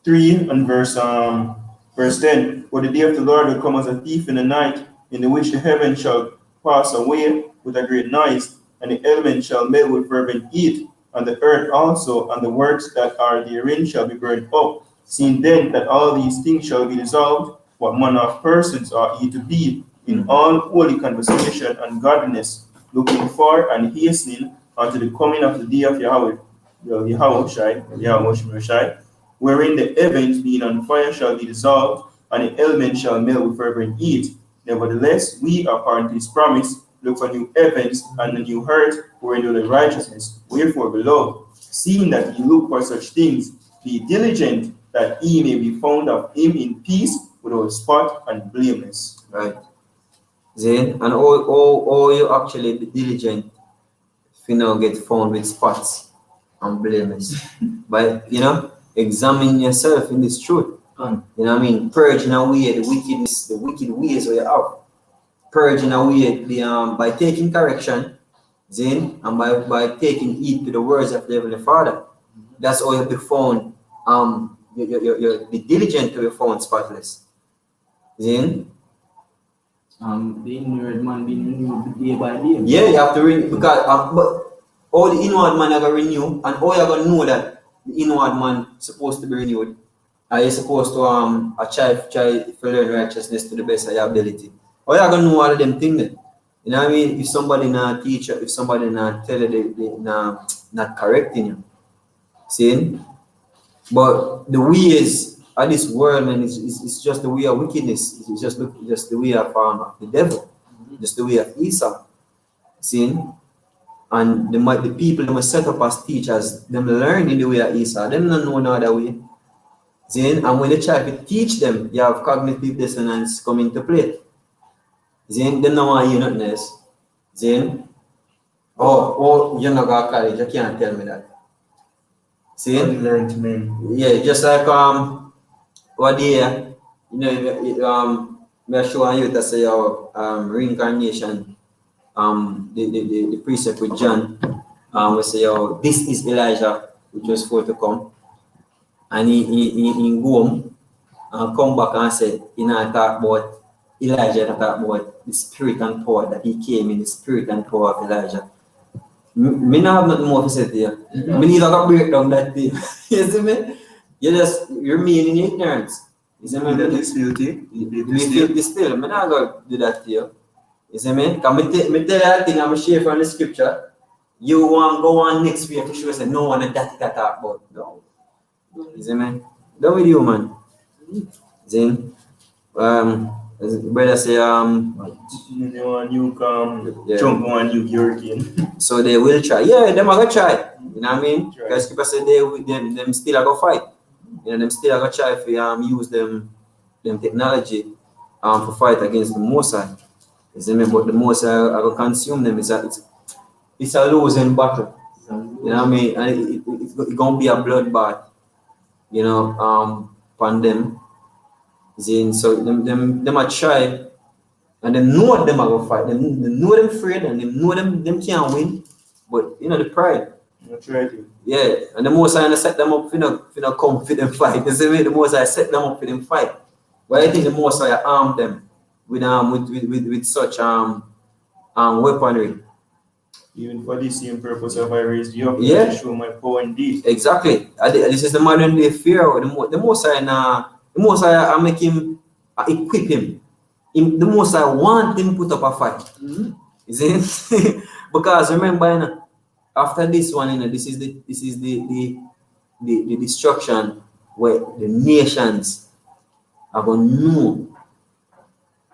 3 and verse 10. For the day of the Lord will come as a thief in the night, in the which the heaven shall pass away with a great noise, and the elements shall melt with fervent heat, and the earth also, and the works that are therein shall be burned up. Seeing then that all these things shall be dissolved, what manner of persons are ye to be, in all holy conversation and godliness, looking for and hastening unto the coming of the day of Yahweh, wherein the heavens being on fire shall be dissolved, and the elements shall melt with fervent heat. Nevertheless, we, according to his promise, look for new heavens and a new earth, wherein dwelleth righteousness. Wherefore, beloved, seeing that ye look for such things, be diligent that ye may be found of him in peace, without spot and blameless. Right. Then, and all you actually be diligent if you now get found with spots and blameless. But, examine yourself in this truth. You know what I mean? Purging away the wicked ways where you have. purging away by taking correction, Zin, and by taking heed to the words of the Heavenly Father. That's how you be found, you're be diligent to be found spotless. Zin? The inward man being renewed day by day. Yeah, you have to renew, because, but all the inward man are going to renew, and how you going to know that the inward man supposed to be renewed? Are you supposed to try to learn righteousness to the best of your ability? How you going to know all of them things then? You know what I mean? If somebody not teach you, if somebody not tell you, they not correcting you. See? But the ways of this world, man, it's just the way of wickedness. It's just the way of the devil. Just the way of Esau. See? And the people that were set up as teachers, them learn in the way of Esau. Them don't know no other way. See? And when they try to teach them, you have cognitive dissonance come into play. Then they don't want to hear nothing else. Then, oh, you're not going to college, you can't tell me that. See? Learned men. Yeah, just like what day, you know, me show you that say reincarnation, the precept with John, we say this is Elijah, which was for to come, and he go home and come back and say, you know, talk about Elijah, talk about the spirit and power that he came in, the spirit and power of Elijah. Me not have nothing more to say to you. Me need to break down that thing. You see me? You remain in ignorance. You see me? That is filthy. Me still. Me not going to do that to you. You see me? Because me tell you that thing I'm share from the scripture. You want to go on next week to show us no one that talk about. No. You see me? Done with you, man. Then, brother say, you come, jump on you hurricane. So they will try. Yeah, them are gonna try. You know what I mean? Because people say them still are gonna fight. You know, them still are gonna try if use them technology for fight against the Mosai. You see me? But the Mosai are gonna consume them. It's a losing battle. You know what I mean? And it's gonna be a bloodbath. You know, upon them. So them are try, and them know them are gonna fight. They know them afraid, and they know them can't win. But you know the pride. That's right. Yeah, and the most I set them up, come for them fight. You see me? The most I set them up for them fight. But I think the most I arm them with such weaponry. Even for the same purpose of I raised you up to show my power indeed. Exactly. This is the modern day fear. The most I make him equip him. The most I want him put up a fight. You see? Because remember, after this one, this is the destruction where the nations are gonna know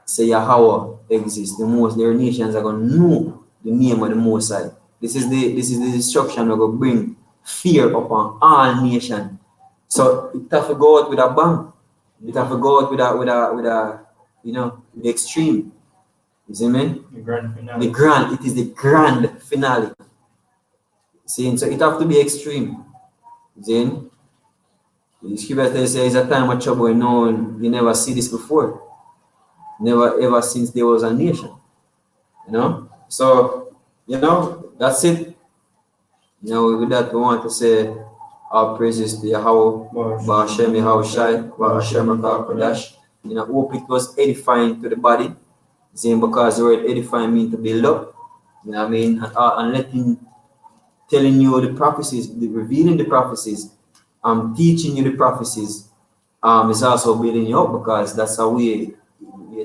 say Yahweh exists. Their nations are gonna know the name of the Most High. This is the destruction that will bring fear upon all nations. So it have to go out with a bang. It have to go out with a the extreme. You see me? The grand finale. It is the grand finale. See, so it have to be extreme. Then the scripture says a time of trouble, you never see this before. Never ever since there was a nation. You know? So, that's it. With that we want to say our praises to Yahweh, Ba'ashem Yahushai, Ba'ashem Kodash. Hope it was edifying to the body. Because the word edifying means to build up. You know what I mean? And telling you the prophecies, revealing the prophecies, teaching you the prophecies, is also building you up, because that's how we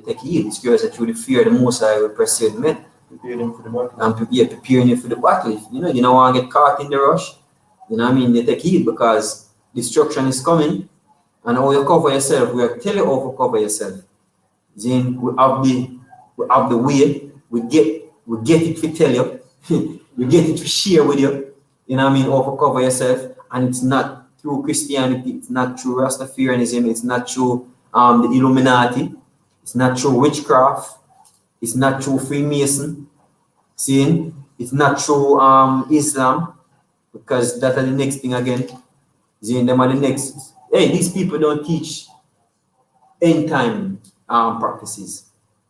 take heed. It's curious that through the fear of the Most High we pursue men. Prepare them for the battle. And preparing you for the battle. You don't want to get caught in the rush. You know what I mean? You take heed, because destruction is coming. And how you cover yourself, we are telling you how to cover yourself. Then we have the way, we get it to tell you, we get it to share with you. You know what I mean? How to cover yourself. And it's not through Christianity, it's not through Rastafarianism, it's not through the Illuminati, it's not through witchcraft, it's not through Freemason, it's not through Islam, because that are the next thing again. Them are the next. Hey, these people don't teach end time prophecies.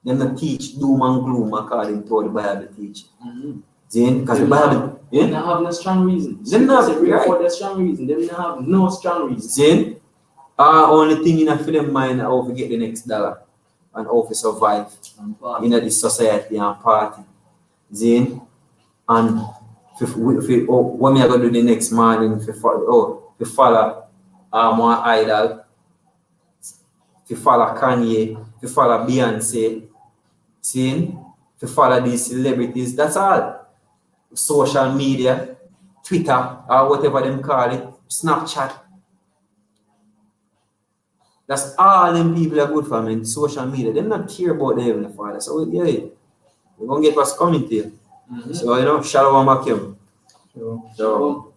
them not teach doom and gloom according to what the Bible teach. Mhm. See, because the Them Bible, They yeah, don't have no strong reason. Them not- Say, bring right. forth their strong reason. They don't have no strong reason. see, only thing in a film mind how to get the next dollar and how to survive in this society and party. See, and what me I gonna do the next morning to follow one idol, to follow Kanye, to follow Beyonce, see, to follow these celebrities. That's all. Social media, Twitter, or whatever them call it, Snapchat. That's all them people are good for, man. Social media. They not care about the Heavenly Father. So yeah, we're gonna get what's coming to you. Mhm. So Shalom Akim. So, So